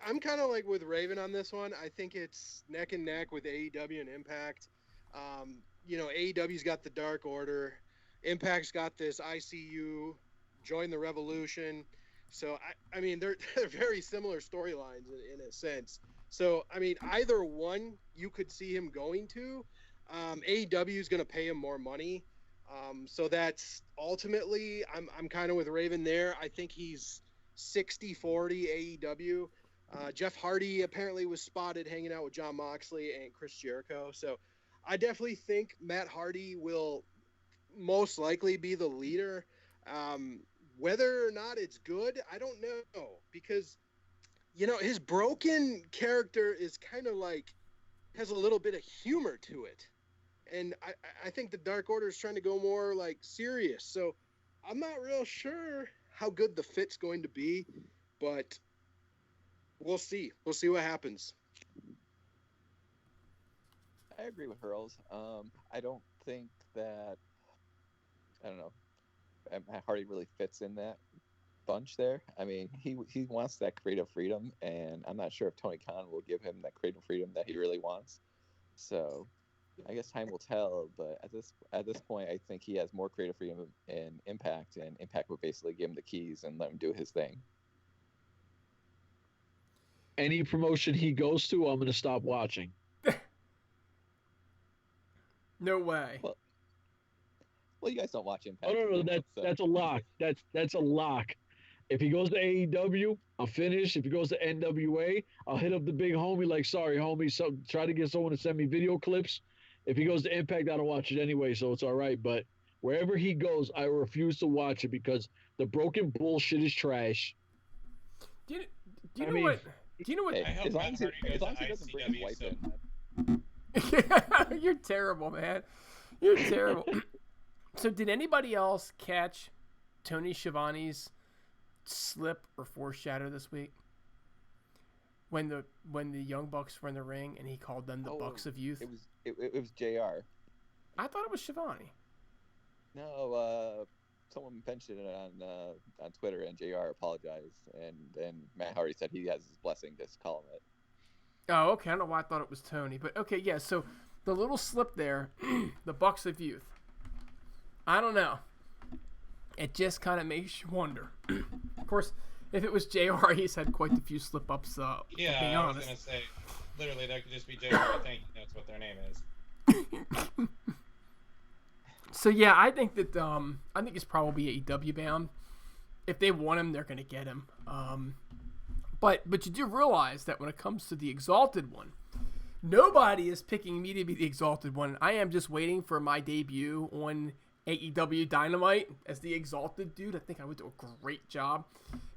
E: I'm kind of like with Raven on this one. I think it's neck and neck with AEW and Impact. AEW's got the Dark Order. Impact's got this ICU, Join the Revolution. So, I mean, they're very similar storylines in a sense. So, I mean, either one you could see him going to. AEW is going to pay him more money. So that's ultimately, I'm kind of with Raven there. I think he's 60-40 AEW. Jeff Hardy apparently was spotted hanging out with Jon Moxley and Chris Jericho. So I definitely think Matt Hardy will most likely be the leader. Whether or not it's good, I don't know. Because, his broken character is kind of like, has a little bit of humor to it. And I think the Dark Order is trying to go more like serious. So I'm not real sure how good the fit's going to be, but we'll see. We'll see what happens.
D: I agree with Hurls. I don't think that, Matt Hardy really fits in that. bunch there. I mean, he wants that creative freedom, and I'm not sure if Tony Khan will give him that creative freedom that he really wants. So, I guess time will tell. But at this point, I think he has more creative freedom in Impact, and Impact would basically give him the keys and let him do his thing.
C: Any promotion he goes to, I'm gonna stop watching.
A: No way.
D: Well, you guys don't watch Impact.
C: Oh no, that's a lock. That's a lock. If he goes to AEW, I'm finished. If he goes to NWA, I'll hit up the big homie. Like, sorry, homie, so try to get someone to send me video clips. If he goes to Impact, I don't watch it anyway, so it's all right. But wherever he goes, I refuse to watch it because the broken bullshit is trash.
A: Do you know what? Do you know what?
D: Hey,
B: I hope
D: as long
B: Matt
D: as he
B: Hardy goes
D: doesn't
B: to
D: bring his
B: ICW,
D: wife
B: so-
D: in.
A: You're terrible, man. You're terrible. So, did anybody else catch Tony Schiavone's slip or foreshadow this week? When the Young Bucks were in the ring and he called them the Bucks of Youth.
D: It was JR.
A: I thought it was Schiavone.
D: No, someone mentioned it on Twitter, and JR apologized, and Matt Hardy said he has his blessing to call him it.
A: Oh, okay. I don't know why I thought it was Tony, but okay, yeah. So the little slip there, the Bucks of Youth. I don't know. It just kind of makes you wonder. Of course, if it was JR, he's had quite a few slip-ups,
B: Yeah,
A: being
B: I was
A: honest.
B: going to say, literally, that could just be JR. I think that's what their name is.
A: So, yeah, I think that I think he's probably AEW bound. If they want him, they're going to get him. But you do realize that when it comes to the Exalted One, nobody is picking me to be the Exalted One. I am just waiting for my debut on AEW Dynamite as the Exalted Dude. I think I would do a great job.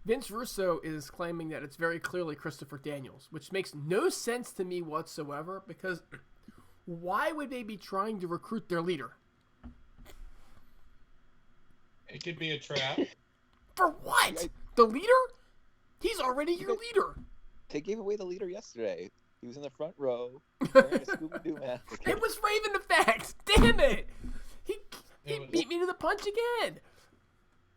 A: Vince Russo is claiming that it's very clearly Christopher Daniels, which makes no sense to me whatsoever, because why would they be trying to recruit their leader?
B: It could be a trap.
A: For what? The leader? He's already your leader.
D: They gave away the leader yesterday. He was in the front row wearing a Scooby-Doo mask.
A: It was Raven Effects. Damn it. He beat me to the punch again.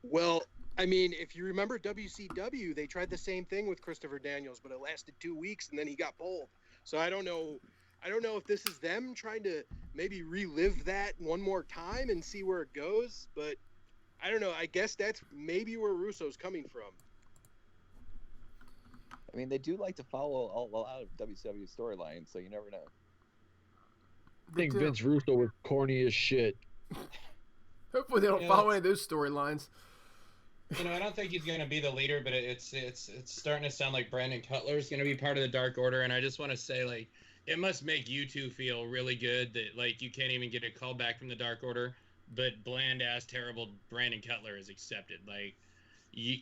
E: Well, I mean, if you remember WCW, they tried the same thing with Christopher Daniels, but it lasted 2 weeks and then he got pulled. So I don't know if this is them trying to maybe relive that one more time and see where it goes, but I don't know. I guess that's maybe where Russo's coming from.
D: I mean, they do like to follow a lot of WCW storylines, so you never know.
C: I think Vince Russo was corny as shit.
A: Hopefully they don't follow any of those storylines.
B: You know, I don't think he's going to be the leader, but it's starting to sound like Brandon Cutler is going to be part of the Dark Order, and I just want to say, like, it must make you two feel really good that, like, you can't even get a call back from the Dark Order, but bland-ass, terrible Brandon Cutler is accepted. Like,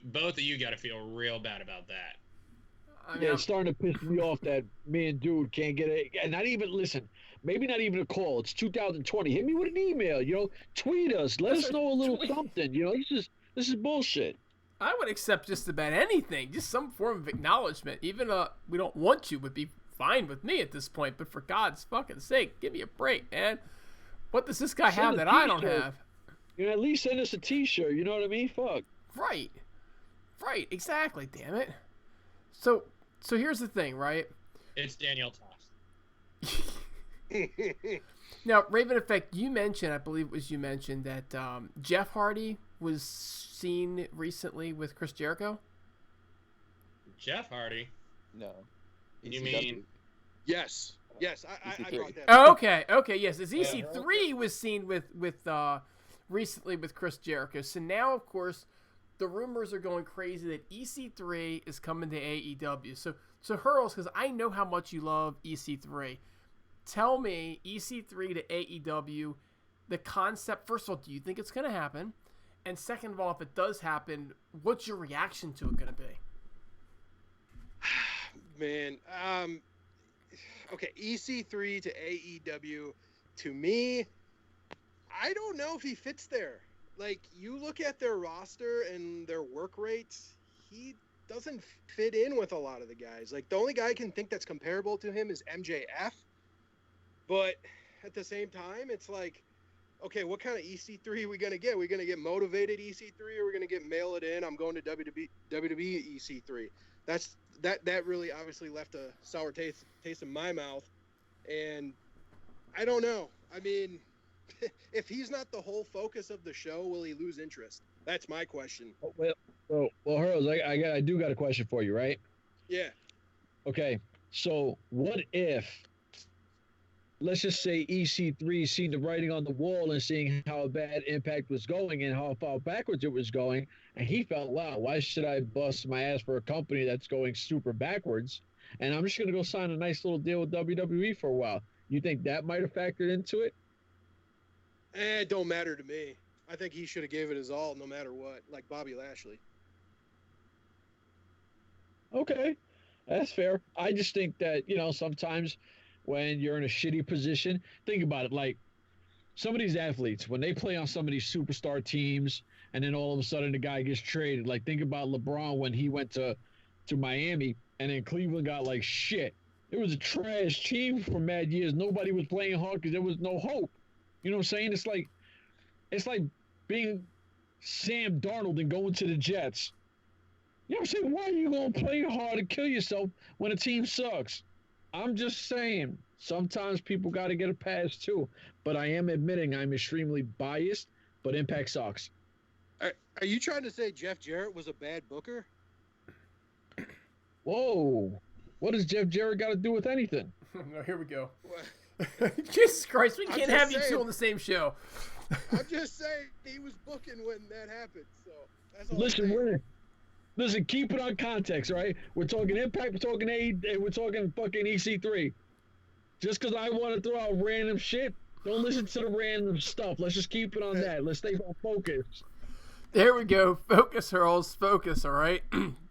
B: both of you got to feel real bad about that.
A: I mean,
C: Yeah, it's starting to piss me off that me and Dude can't get a, and not even, listen, maybe not even a call. It's 2020. Hit me with an email, tweet us. Let us know a little something. This is bullshit.
A: I would accept just about anything, just some form of acknowledgement. Even we don't want you would be fine with me at this point, but for God's fucking sake, give me a break, man. What does this guy have that I don't have?
C: At least send us a t-shirt, you know what I mean? Fuck.
A: Right, exactly, damn it. So here's the thing, right?
B: It's Daniel Tosh.
A: Now, Raven Effect, you mentioned, I believe it was you mentioned, that Jeff Hardy was seen recently with Chris Jericho.
B: Jeff Hardy?
D: No.
B: You mean...
E: Yes, I brought that
A: Oh,
E: up.
A: okay, yes. As EC3 was seen with recently with Chris Jericho. So now, of course, the rumors are going crazy that EC3 is coming to AEW. So Hurls, because I know how much you love EC3, tell me EC3 to AEW, the concept. First of all, do you think it's going to happen? And second of all, if it does happen, what's your reaction to it going to be?
E: Man, okay, EC3 to AEW, to me, I don't know if he fits there. Like, you look at their roster and their work rates, he doesn't fit in with a lot of the guys. Like, the only guy I can think that's comparable to him is MJF. But at the same time, it's like, okay, what kind of EC3 are we gonna get? We're gonna get motivated EC3, or we're gonna get mail it in? I'm going to WWE EC3. That really obviously left a sour taste in my mouth, and I don't know. I mean, if he's not the whole focus of the show, will he lose interest? That's my question.
C: Well, Hurls, I do got a question for you, right?
E: Yeah.
C: Okay, so what if, let's just say EC3 seen the writing on the wall and seeing how bad Impact was going and how far backwards it was going, and he felt, wow, why should I bust my ass for a company that's going super backwards? And I'm just going to go sign a nice little deal with WWE for a while. You think that might have factored into it?
E: It don't matter to me. I think he should have gave it his all no matter what, like Bobby Lashley.
C: Okay, that's fair. I just think that, sometimes when you're in a shitty position, think about it. Like some of these athletes, when they play on some of these superstar teams and then all of a sudden the guy gets traded, like think about LeBron when he went to Miami and then Cleveland got like shit. It was a trash team for mad years. Nobody was playing hard because there was no hope. You know what I'm saying? It's like being Sam Darnold and going to the Jets. You know what I'm saying? Why are you going to play hard and kill yourself when a team sucks? I'm just saying, sometimes people got to get a pass too. But I am admitting I'm extremely biased, but Impact sucks.
E: Are you trying to say Jeff Jarrett was a bad booker?
C: Whoa. What does Jeff Jarrett got to do with anything?
A: No, here we go. Jesus Christ, we can't have you two on the same show.
E: I'm just saying he was booking when that happened. So that's all.
C: Listen, keep it on context, right? We're talking Impact, we're talking AEW, we're talking fucking EC3. Just because I want to throw out random shit, don't listen to the random stuff. Let's just keep it on that. Let's stay focused.
A: There we go. Focus, Hurls. Focus, all right?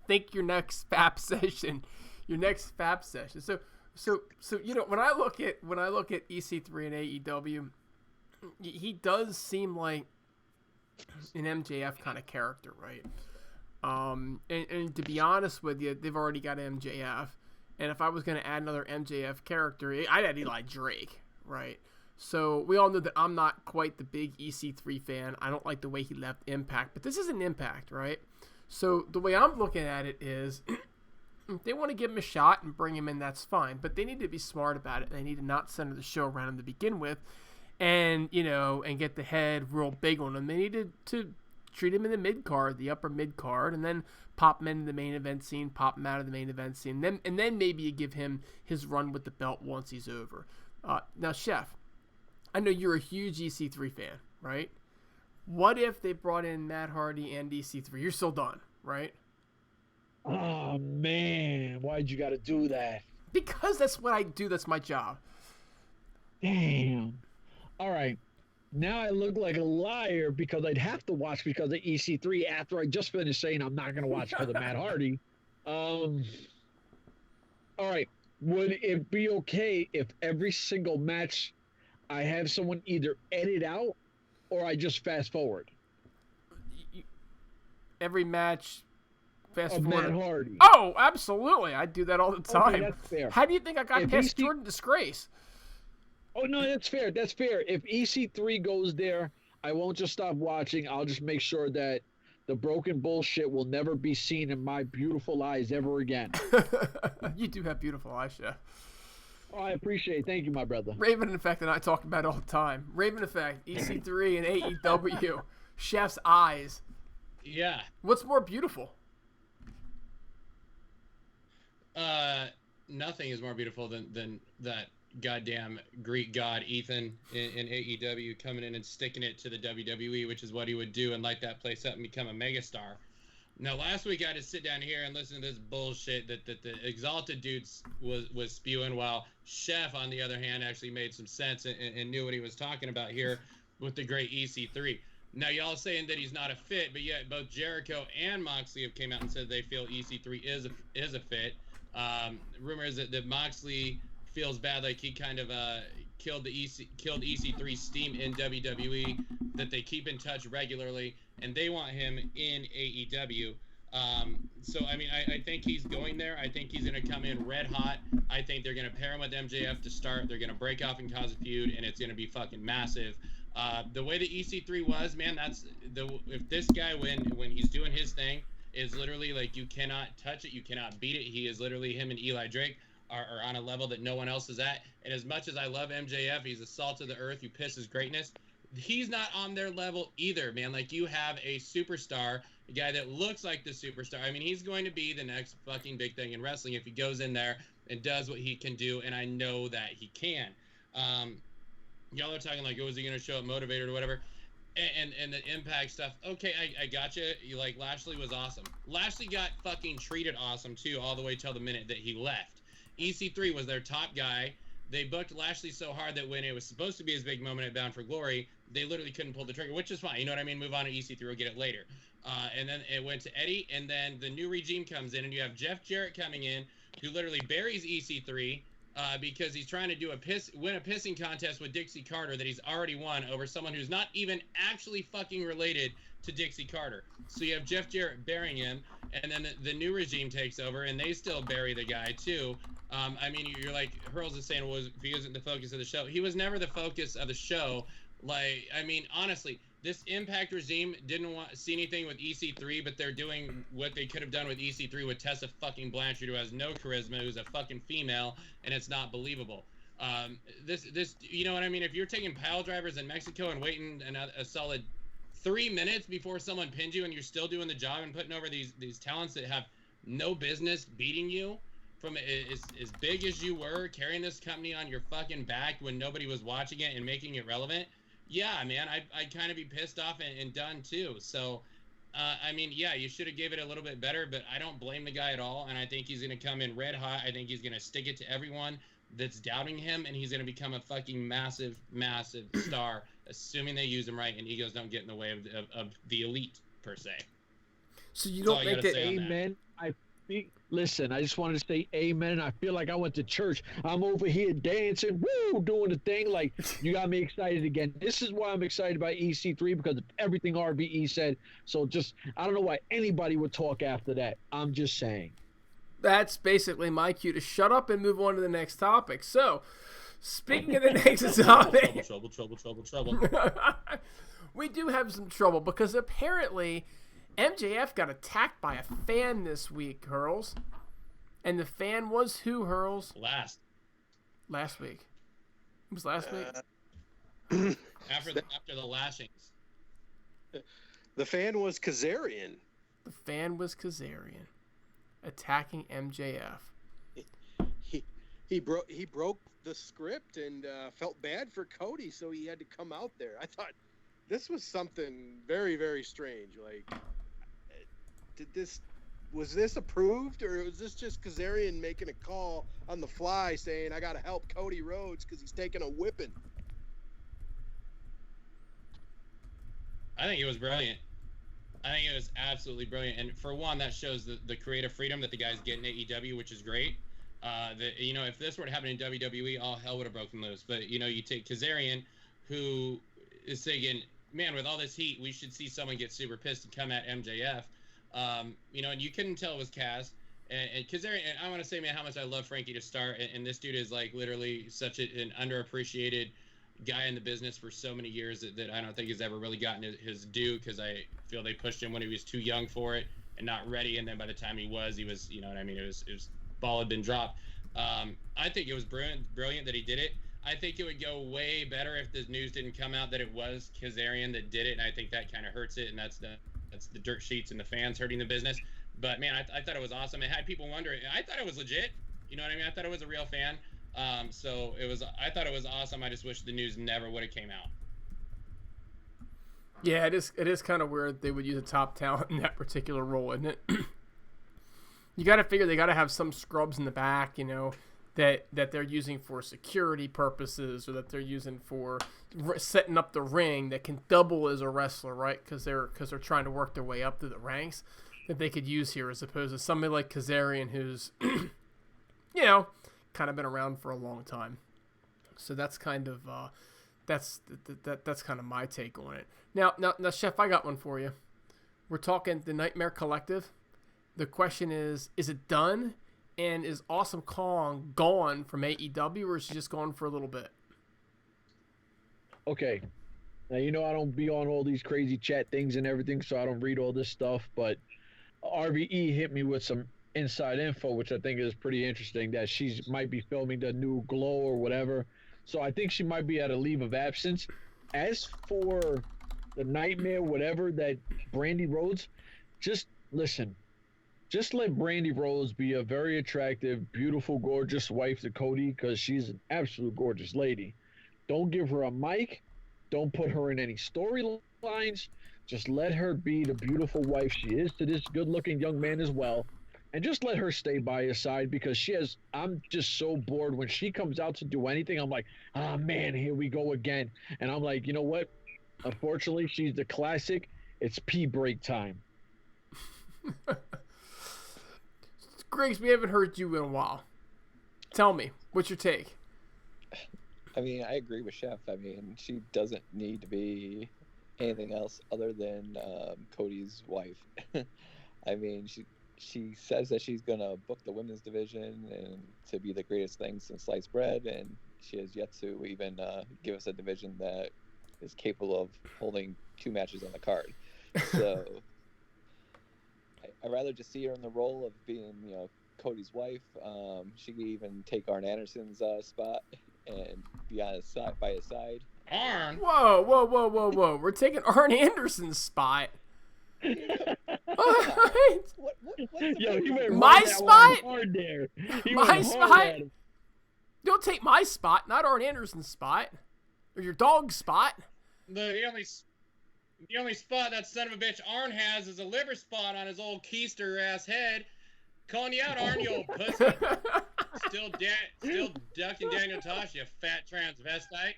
A: Think your next FAP session. So when I look at EC3 and AEW, he does seem like an MJF kind of character, right? And to be honest with you, they've already got MJF, and if I was going to add another MJF character, I'd add Eli Drake, right? So we all know that I'm not quite the big EC3 fan. I don't like the way he left Impact, but this is an Impact, right? So the way I'm looking at it is, if they want to give him a shot and bring him in, that's fine. But they need to be smart about it. They need to not center the show around him to begin with, and get the head real big on him. They need to treat him in the mid card, the upper mid card, and then pop him into the main event scene, pop him out of the main event scene, and then maybe you give him his run with the belt once he's over. Now, Chef, I know you're a huge EC3 fan, right? What if they brought in Matt Hardy and EC3? You're still done, right?
C: Oh, man. Why'd you got to do that?
A: Because that's what I do. That's my job.
C: Damn. All right. Now I look like a liar because I'd have to watch because of EC3 after I just finished saying I'm not going to watch because of Matt Hardy. All right. Would it be okay if every single match I have someone either edit out or I just fast forward?
A: Every match, fast
C: of
A: forward.
C: Matt Hardy.
A: Oh, absolutely. I do that all the time.
C: Okay, that's fair.
A: How do you think I got past Jordan Disgrace?
C: Oh, no, that's fair. That's fair. If EC3 goes there, I won't just stop watching. I'll just make sure that the broken bullshit will never be seen in my beautiful eyes ever again.
A: You do have beautiful eyes, Chef.
C: Oh, I appreciate it. Thank you, my brother.
A: Raven Effect and I talk about it all the time. Raven Effect, EC3 and AEW. Chef's eyes.
B: Yeah.
A: What's more beautiful?
B: Nothing is more beautiful than that goddamn Greek god Ethan in AEW coming in and sticking it to the WWE, which is what he would do and light that place up and become a megastar. Now, last week I had to sit down here and listen to this bullshit that the Exalted Dude was spewing, while Chef, on the other hand, actually made some sense and knew what he was talking about here with the great EC3. Now, y'all saying that he's not a fit, but yet both Jericho and Moxley have came out and said they feel EC3 is a fit. Rumor is that Moxley feels bad, like he kind of killed EC3's steam in WWE, that they keep in touch regularly, and they want him in AEW. So, I mean, I think he's going there. I think he's going to come in red hot. I think they're going to pair him with MJF to start. They're going to break off and cause a feud, and it's going to be fucking massive. The way the EC3 was, man, if this guy when he's doing his thing is literally like you cannot touch it, you cannot beat it. He is literally him and Eli Drake are on a level that no one else is at. And as much as I love MJF, he's a salt of the earth who pisses greatness. He's not on their level either, man. Like you have a superstar, a guy that looks like the superstar. I mean, he's going to be the next fucking big thing in wrestling if he goes in there and does what he can do, and I know that he can. Y'all are talking like, oh, is he going to show up motivated or whatever? And the Impact stuff. Okay, I got you. Like, Lashley was awesome. Lashley got fucking treated awesome, too, all the way till the minute that he left. EC3 was their top guy. They booked Lashley so hard that when it was supposed to be his big moment at Bound for Glory, they literally couldn't pull the trigger, which is fine. You know what I mean? Move on to EC3. We'll get it later. And then it went to Eddie, and then the new regime comes in, and you have Jeff Jarrett coming in, who literally buries EC3, because he's trying to win a pissing contest with Dixie Carter that he's already won over someone who's not even actually fucking related to Dixie Carter. So you have Jeff Jarrett burying him, and then the new regime takes over, and they still bury the guy too. I mean, you're like, Hurls is saying, well, if he wasn't the focus of the show. He was never the focus of the show. Like, I mean, honestly, this Impact regime didn't want to see anything with EC3, but they're doing what they could have done with EC3 with Tessa fucking Blanchard, who has no charisma, who's a fucking female, and it's not believable. This, you know what I mean? If you're taking pile drivers in Mexico and waiting a solid 3 minutes before someone pins you, and you're still doing the job and putting over these talents that have no business beating you, from as big as you were, carrying this company on your fucking back when nobody was watching it and making it relevant, yeah, man, I'd kind of be pissed off and done too. So, I mean, yeah, you should have gave it a little bit better, but I don't blame the guy at all, and I think he's going to come in red hot. I think he's going to stick it to everyone that's doubting him, and he's going to become a fucking massive, massive star, assuming they use him right and egos don't get in the way of the elite, per se.
A: So you don't think that...
C: Amen. Listen, I just wanted to say amen. I feel like I went to church. I'm over here dancing, woo, doing the thing. Like, you got me excited again. This is why I'm excited about EC3, because of everything RBE said. So just, I don't know why anybody would talk after that. I'm just saying.
A: That's basically my cue to shut up and move on to the next topic. So, speaking of the next topic... Trouble. We do have some trouble, because apparently... MJF got attacked by a fan this week, Hurls. And the fan was who, Hurls?
B: Last
A: week. It was last week?
B: After the lashings.
E: The fan was Kazarian.
A: The fan was Kazarian. Attacking MJF.
E: He broke the script and felt bad for Cody, so he had to come out there. I thought this was something very, very strange. Like, was this approved, or was this just Kazarian making a call on the fly saying, I got to help Cody Rhodes because he's taking a whipping?
B: I think it was brilliant. I think it was absolutely brilliant. And for one, that shows the creative freedom that the guys get in AEW, which is great. If this were to happen in WWE, all hell would have broken loose. But, you take Kazarian, who is thinking, man, with all this heat, we should see someone get super pissed and come at MJF. And you couldn't tell it was Kaz. And Kazarian, and I want to say, man, how much I love Frankie to start. And this dude is, like, literally such an underappreciated guy in the business for so many years that I don't think he's ever really gotten his due, because I feel they pushed him when he was too young for it and not ready. And then by the time he was, you know what I mean? It was ball had been dropped. I think it was brilliant that he did it. I think it would go way better if the news didn't come out that it was Kazarian that did it, and I think that kind of hurts it, and that's the dirt sheets and the fans hurting the business. But man, I thought it was awesome. It had people wondering. I thought it was legit. You know what I mean? I thought it was a real fan. So I thought it was awesome. I just wish the news never would have came out.
A: Yeah, it is kind of weird they would use a top talent in that particular role, isn't it? You got to figure they got to have some scrubs in the back, that they're using for security purposes, or that they're using for setting up the ring that can double as a wrestler, right? Because they're trying to work their way up through the ranks, that they could use here, as opposed to somebody like Kazarian, who's kind of been around for a long time. So that's kind of that's kind of my take on it. Now, Chef, I got one for you. We're talking the Nightmare Collective. The question is it done? And is Awesome Kong gone from AEW, or is she just gone for a little bit?
C: Okay. Now, I don't be on all these crazy chat things and everything, so I don't read all this stuff. But RVE hit me with some inside info, which I think is pretty interesting. That she might be filming the new Glow or whatever. So I think she might be at a leave of absence. As for the nightmare, whatever that Brandy Rhodes, just listen. Just let Brandy Rhodes be a very attractive, beautiful, gorgeous wife to Cody because she's an absolute gorgeous lady. Don't give her a mic. Don't put her in any storylines. Just let her be the beautiful wife she is to this good looking young man as well. And just let her stay by his side because I'm just so bored when she comes out to do anything. I'm like, ah, man, here we go again. And I'm like, you know what? Unfortunately, she's the classic. It's pee break time.
A: Griggs, we haven't heard you in a while. Tell me, what's your take?
D: I mean, I agree with Chef. I mean, she doesn't need to be anything else other than Cody's wife. I mean, she says that she's gonna book the women's division and to be the greatest thing since sliced bread, and she has yet to even give us a division that is capable of holding 2 matches on the card. So I'd rather just see her in the role of being, Cody's wife. She could even take Arn Anderson's spot and be on his side, by his side.
B: Arn?
A: Whoa. We're taking Arn Anderson's spot.
C: Yo, he went
A: my
C: right
A: spot?
C: hard there. He
A: My
C: went hard
A: spot?
C: at him.
A: Don't take my spot, not Arn Anderson's spot. Or your dog's spot.
B: The only spot that son of a bitch Arn has is a liver spot on his old keister ass head. Calling you out, Arn, you old pussy. Still ducking Daniel Tosh, you fat transvestite.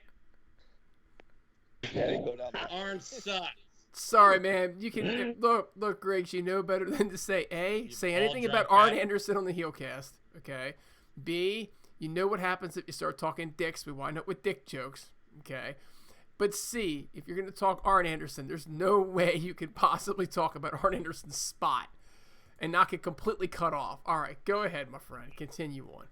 D: Yeah, they go down there.
B: Arn sucks.
A: Sorry, man. You can look, Griggs. You know better than to say A. Say anything about Arn Anderson on the Heelcast. Okay. B. You know what happens if you start talking dicks. We wind up with dick jokes. Okay. But C. If you're gonna talk Arn Anderson, there's no way you could possibly talk about Arn Anderson's spot and not get completely cut off. All right, go ahead, my friend. Continue on.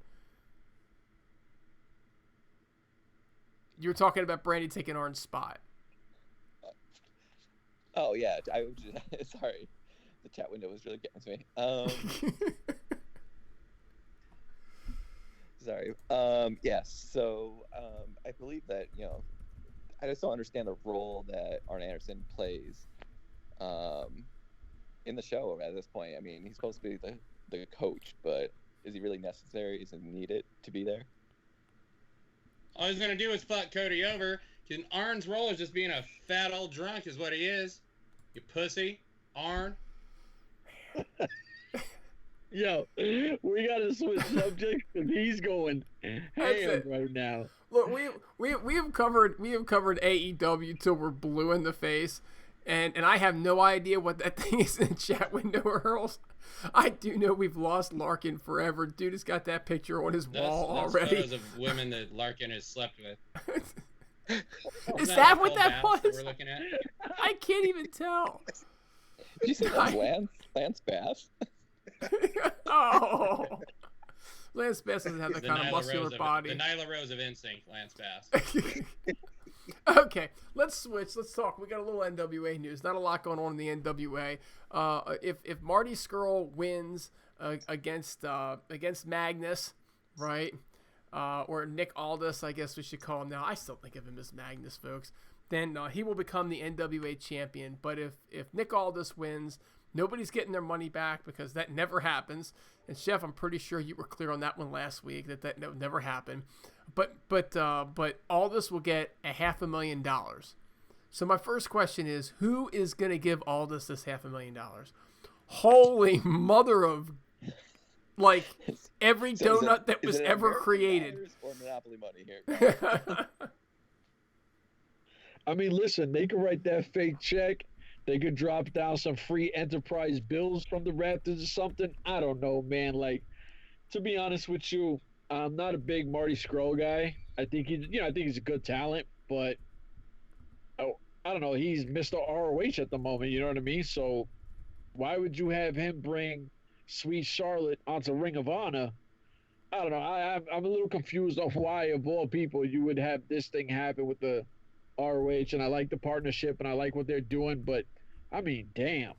A: You were talking about Brandy taking Arn's spot.
D: Oh yeah, I was just, sorry, the chat window was really getting to me. Sorry. Yes. So I believe that I just don't understand the role that Arn Anderson plays in the show at this point. I mean, he's supposed to be the coach, but is he really necessary? Is he needed to be there?
B: All he's gonna do is fuck Cody over. Cause Arn's role is just being a fat old drunk, is what he is. You pussy, Arn.
C: Yo, we gotta switch subjects because he's going ham right now.
A: Look, we have covered AEW till we're blue in the face, and I have no idea what that thing is in the chat window, Hurls. I do know we've lost Larkin forever. Dude has got that picture on his wall already.
B: That's photos of women that Larkin has slept with.
A: Is that what that was?
B: That we're looking at?
A: I can't even tell.
D: Did you say that's Lance Bass?
A: Oh, Lance Bass doesn't have that kind of muscular body.
B: The Nyla Rose of Instinct, Lance Bass.
A: Okay, let's switch. Let's talk. We got a little NWA news. Not a lot going on in the NWA. If Marty Scurll wins against Magnus, right? Or Nick Aldis, I guess we should call him now. I still think of him as Magnus, folks. Then he will become the NWA champion. But if Nick Aldis wins, nobody's getting their money back because that never happens. And Chef, I'm pretty sure you were clear on that one last week that would never happen. But Aldis will get $500,000. So my first question is, who is going to give Aldis this $500,000? Holy mother of, like, every donut that was ever created.
D: Or Monopoly money here?
C: I mean, listen, they could write that fake check. They could drop down some free enterprise bills from the Raptors or something. I don't know, man. Like, to be honest with you, I'm not a big Marty Scurll guy. I think he's a good talent, but I don't know. He's Mr. ROH at the moment. You know what I mean? So why would you have him bring Sweet Charlotte onto Ring of Honor? I don't know. I'm a little confused of why, of all people, you would have this thing happen with the ROH, and I like the partnership, and I like what they're doing. But I mean, damn.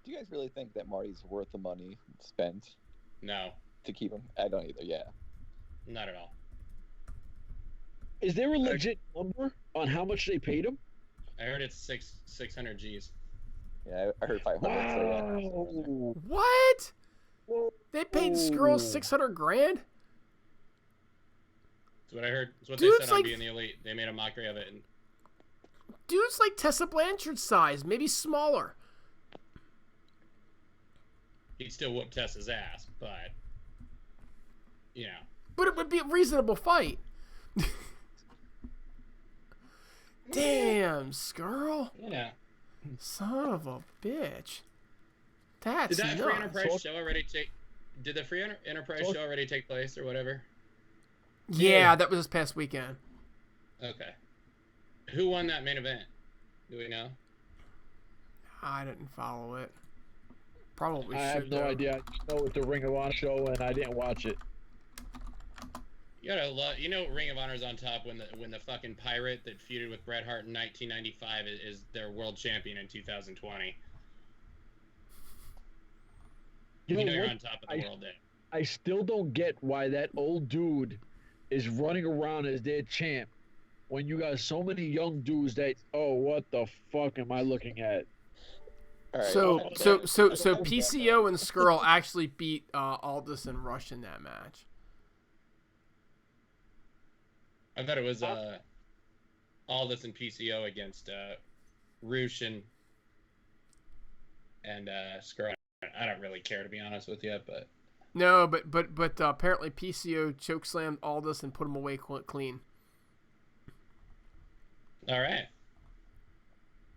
D: Do you guys really think that Marty's worth the money spent
B: No,
D: to keep him? I don't either. Yeah.
B: not at all.
C: Is there a legit number on how much they paid him?
B: I heard it's 600 G's.
D: Yeah, I heard 500. So yeah.
C: Wow.
A: What?
C: Whoa.
A: They paid Skrull $600,000?
B: That's what I heard. That's what
A: Dude's
B: they said on
A: like-
B: Being the Elite. They made a mockery of it. And
A: Dude's like Tessa Blanchard's size, maybe smaller.
B: he'd still whoop Tessa's ass, but
A: But it would be a reasonable fight. Damn, Skrull. Son of a bitch. That's
B: Did that
A: nuts.
B: Free Enterprise show already take? Did the Free Enterprise show already take place or whatever?
A: Yeah, that was this past weekend.
B: Okay. Who won that main event? Do we know?
A: I didn't follow it. Probably
C: I
A: should.
C: have no
A: though.
C: idea. I just know it's the Ring of Honor show, and I didn't watch it.
B: You gotta love. Ring of Honor's on top when the fucking pirate that feuded with Bret Hart in 1995 is their world champion in 2020.
C: You know
B: You're
C: what?
B: on top of the world then.
C: I still don't get why that old dude is running around as their champ when you got so many young dudes that, oh, what the fuck am I looking at?
D: All right.
A: So
D: well,
A: PCO and Skrull actually beat Aldous and Rush in that match.
B: I thought it was Aldous and PCO against Roosh and Skrull. I don't really care, to be honest with you, but
A: No, but apparently PCO chokeslammed Aldous and put him away clean.
B: all right,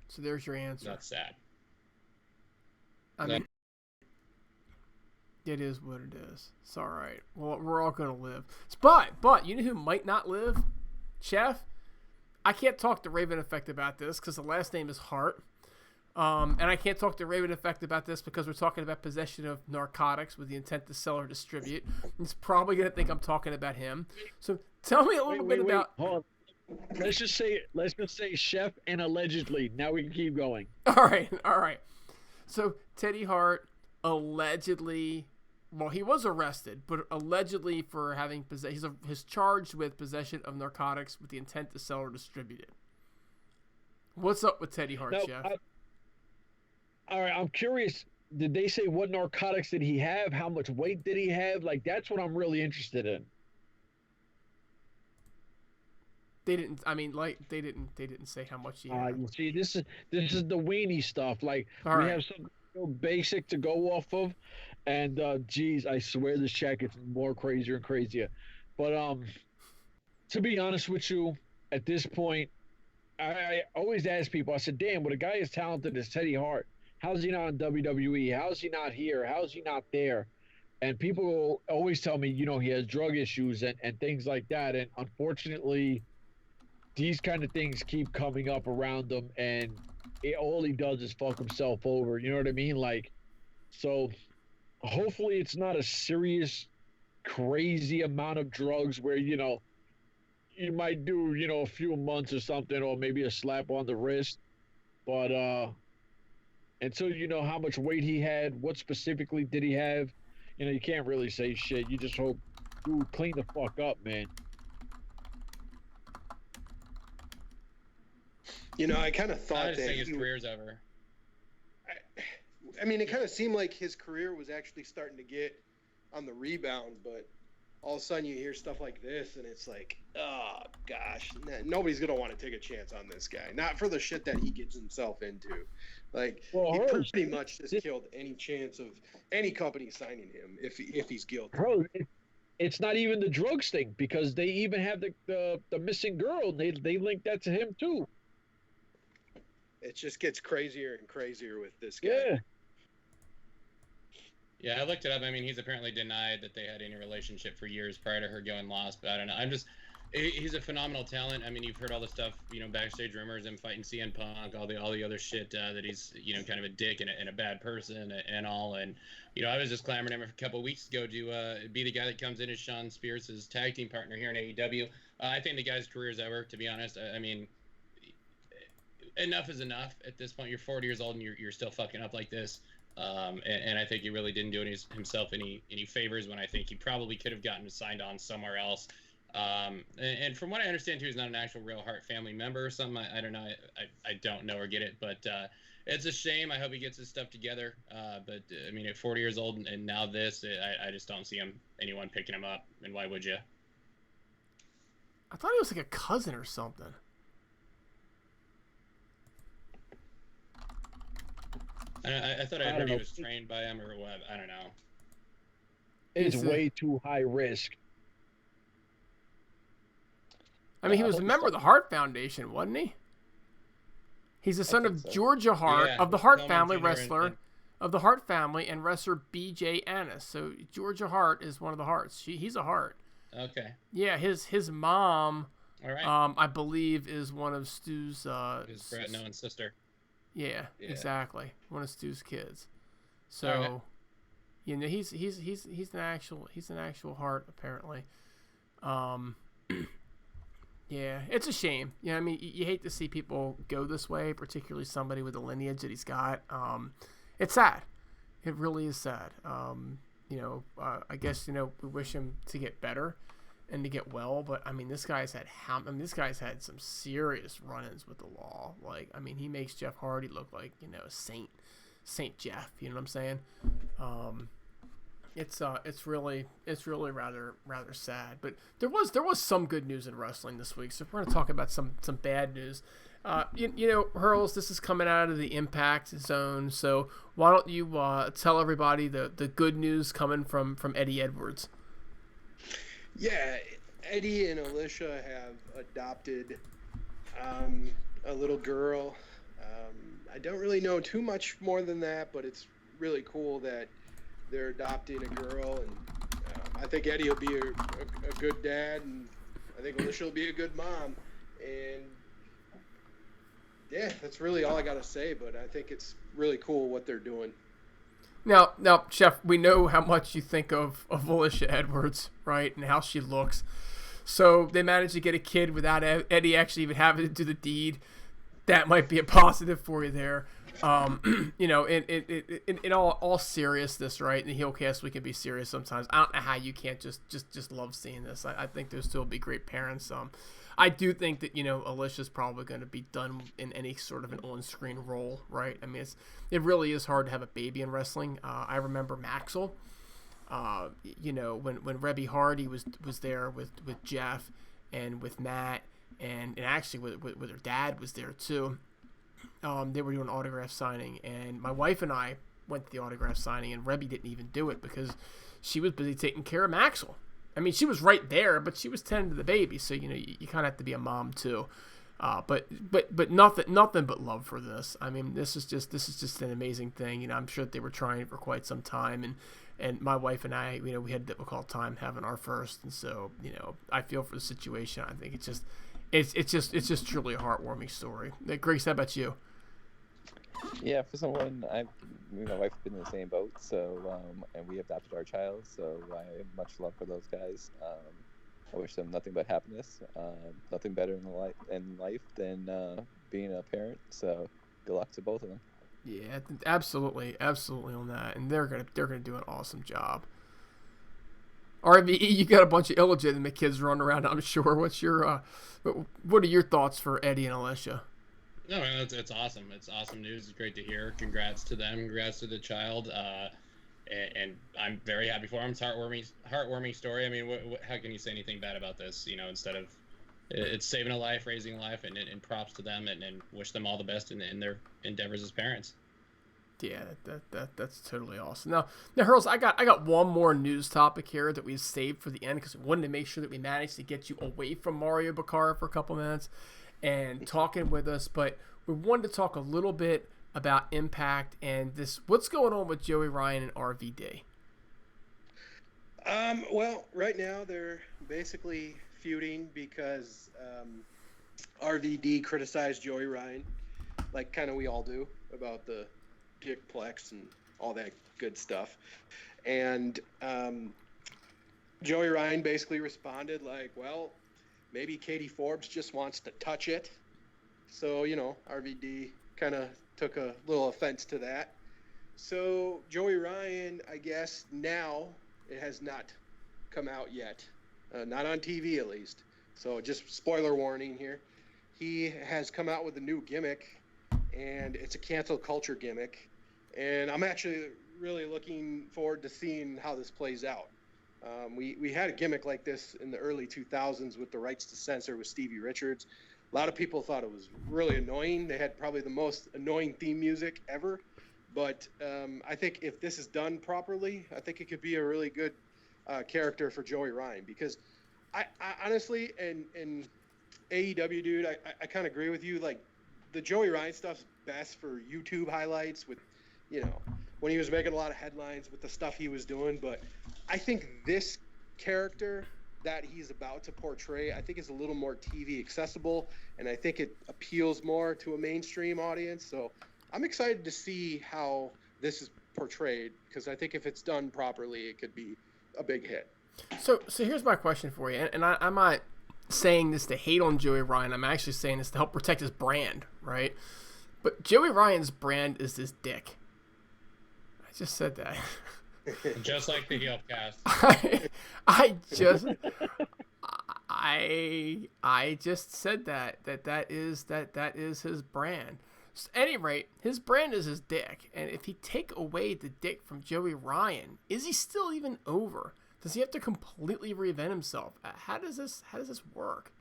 A: So there's your answer.
B: that's sad.
A: I mean, it is what it is. It's all right. Well, we're all gonna live. But you know who might not live? Chef. I can't talk to Raven Effect about this because the last name is Hart. And I can't talk to Raven Effect about this because we're talking about possession of narcotics with the intent to sell or distribute. He's probably gonna think I'm talking about him. So tell me a little bit about.
C: Hold on. Let's just say Chef and allegedly. Now we can keep going.
A: All right. So Teddy Hart allegedly, well, he was arrested, but allegedly for having he's charged with possession of narcotics with the intent to sell or distribute it. What's up with Teddy Hart,
C: Now,
A: Chef?
C: All right, I'm curious. Did they say what narcotics did he have? How much weight did he have? Like, that's what I'm really interested in.
A: They didn't. I mean, like they didn't say how much he had.
C: You see, this is the weenie stuff. Like,
A: All
C: we
A: right.
C: have something real basic to go off of, and geez, I swear this chat gets more crazier and crazier. But to be honest with you, at this point, I always ask people. I said, "Damn, when a guy as talented as Teddy Hart, how's he not in WWE? How's he not here? How's he not there?" And people always tell me, he has drug issues and things like that. And unfortunately, these kind of things keep coming up around him, and all he does is fuck himself over. You know what I mean? Like, so hopefully it's not a serious, crazy amount of drugs where, you might do, a few months or something, or maybe a slap on the wrist. But until you know how much weight he had, what specifically did he have, you can't really say shit. You just hope, dude, clean the fuck up, man.
E: I kind of
B: I
E: thought
B: just
E: that
B: think his career's over.
E: I mean, it kind of seemed like his career was actually starting to get on the rebound, but all of a sudden you hear stuff like this, and it's like, oh, gosh, nobody's going to want to take a chance on this guy. Not for the shit that he gets himself into. Like,
C: Well,
E: he
C: Hurls,
E: pretty much just killed any chance of any company signing him if he's guilty.
C: Bro, it's not even the drugs thing, because they even have the missing girl. They link that to him too.
E: It just gets crazier and crazier with this guy.
C: Yeah.
B: Yeah, I looked it up. I mean, he's apparently denied that they had any relationship for years prior to her going lost. But I don't know. He's a phenomenal talent. I mean, you've heard all the stuff, backstage rumors, him fighting CM Punk, all the other shit that he's, kind of a dick and a bad person and all. And, I was just clamoring him a couple of weeks ago to be the guy that comes in as Shawn Spears' tag team partner here in AEW. I think the guy's career is over, to be honest. I mean, enough is enough at this point. You're 40 years old and you're still fucking up like this. And I think he really didn't do himself any favors when I think he probably could have gotten signed on somewhere else. And from what I understand too, he's not an actual real Hart family member or something. I don't know. I don't know or get it, but it's a shame. I hope he gets his stuff together. But I mean, at 40 years old and now this, I just don't see anyone picking him up. And why would you?
A: I thought he was like a cousin or something.
B: I thought I heard he was trained by him or what. I don't know.
C: It's way too high risk.
A: I mean, he was a member of the Hart Foundation, wasn't he? He's the son of Georgia Hart, of the Hart family wrestler, of the Hart family, and wrestler B.J. Annis. So Georgia Hart is one of the Harts. He's a Hart.
B: Okay.
A: Yeah, his mom,
B: all right.
A: I believe, is one of Stu's.
B: His Brett Nolan's sister.
A: Yeah, exactly. One of Stu's kids. So, he's an actual Hart apparently. Yeah, it's a shame. I mean, you hate to see people go this way, particularly somebody with the lineage that he's got. It's sad. It really is sad. I guess, we wish him to get better and to get well, but I mean, this guy's had some serious run-ins with the law. Like, I mean, he makes Jeff Hardy look like, Saint Jeff, you know what I'm saying? It's really rather sad, but there was some good news in wrestling this week. So if we're going to talk about some bad news, Hurls, this is coming out of the Impact zone. So why don't you tell everybody the good news coming from Eddie Edwards?
E: Yeah, Eddie and Alicia have adopted a little girl. I don't really know too much more than that, but it's really cool that they're adopting a girl, and I think Eddie will be a good dad, and I think Alicia will be a good mom, and yeah, that's really all I got to say, but I think it's really cool what they're doing.
A: Now, Chef, we know how much you think of Alicia Edwards, right, and how she looks. So they managed to get a kid without Eddie actually even having to do the deed. That might be a positive for you there. In all seriousness, right? In the Heelcast, we can be serious sometimes. I don't know how you can't just love seeing this. I think they'll still be great parents. I do think that Alicia's probably going to be done in any sort of an on-screen role, right? I mean, it really is hard to have a baby in wrestling. I remember Maxwell. When Rebby Hardy was there with Jeff and with Matt and actually with her dad was there too. They were doing an autograph signing, and my wife and I went to the autograph signing, and Rebby didn't even do it because she was busy taking care of Maxwell. I mean, she was right there, but she was tending to the baby, so you kind of have to be a mom too. But nothing but love for this. I mean, this is just an amazing thing. I'm sure that they were trying for quite some time, and my wife and I, we had a difficult time having our first, and so I feel for the situation. I think it's just truly a heartwarming story. Griggs, how about you?
D: Yeah, for someone, my wife's been in the same boat, so and we adopted our child, so I have much love for those guys. I wish them nothing but happiness, nothing better in life than being a parent. So good luck to both of them.
A: Yeah, absolutely on that, and they're gonna do an awesome job. RVE, you got a bunch of illegitimate kids running around, I'm sure. What are your thoughts for Eddie and Alicia?
B: No, it's awesome. It's awesome news. It's great to hear. Congrats to them. Congrats to the child. And I'm very happy for them. It's heartwarming story. I mean, how can you say anything bad about this? Instead of it's saving a life, raising a life, and props to them, and wish them all the best in their endeavors as parents.
A: Yeah, that's totally awesome. Now, Hurls, I got one more news topic here that we've saved for the end because we wanted to make sure that we managed to get you away from Mario Baccara for a couple minutes and talking with us, but we wanted to talk a little bit about Impact and what's going on with Joey Ryan and RVD.
E: Well, right now they're basically feuding because RVD criticized Joey Ryan, like kind of we all do, about the Dickplex and all that good stuff. And Joey Ryan basically responded like, well, maybe Katie Forbes just wants to touch it. So, RVD kind of took a little offense to that. So Joey Ryan, I guess now it has not come out yet, not on TV at least. So just spoiler warning here. He has come out with a new gimmick, and it's a cancel culture gimmick. And I'm actually really looking forward to seeing how this plays out. We had a gimmick like this in the early 2000s with the Rights to Censor with Stevie Richards. A lot of people thought it was really annoying. They had probably the most annoying theme music ever. But I think if this is done properly, I think it could be a really good character for Joey Ryan. Because I honestly, and AEW Dude, I kind of agree with you. Like, the Joey Ryan stuff's best for YouTube highlights with, when he was making a lot of headlines with the stuff he was doing. But I think this character that he's about to portray, I think is a little more TV accessible, and I think it appeals more to a mainstream audience. So I'm excited to see how this is portrayed, because I think if it's done properly, it could be a big hit.
A: So here's my question for you, and I'm not saying this to hate on Joey Ryan. I'm actually saying this to help protect his brand, right? But Joey Ryan's brand is his dick. I just said that.
B: Just like the Heelcast.
A: I just said that is his brand. So at any rate, his brand is his dick, and if he take away the dick from Joey Ryan, is he still even over? Does he have to completely reinvent himself? How does this work?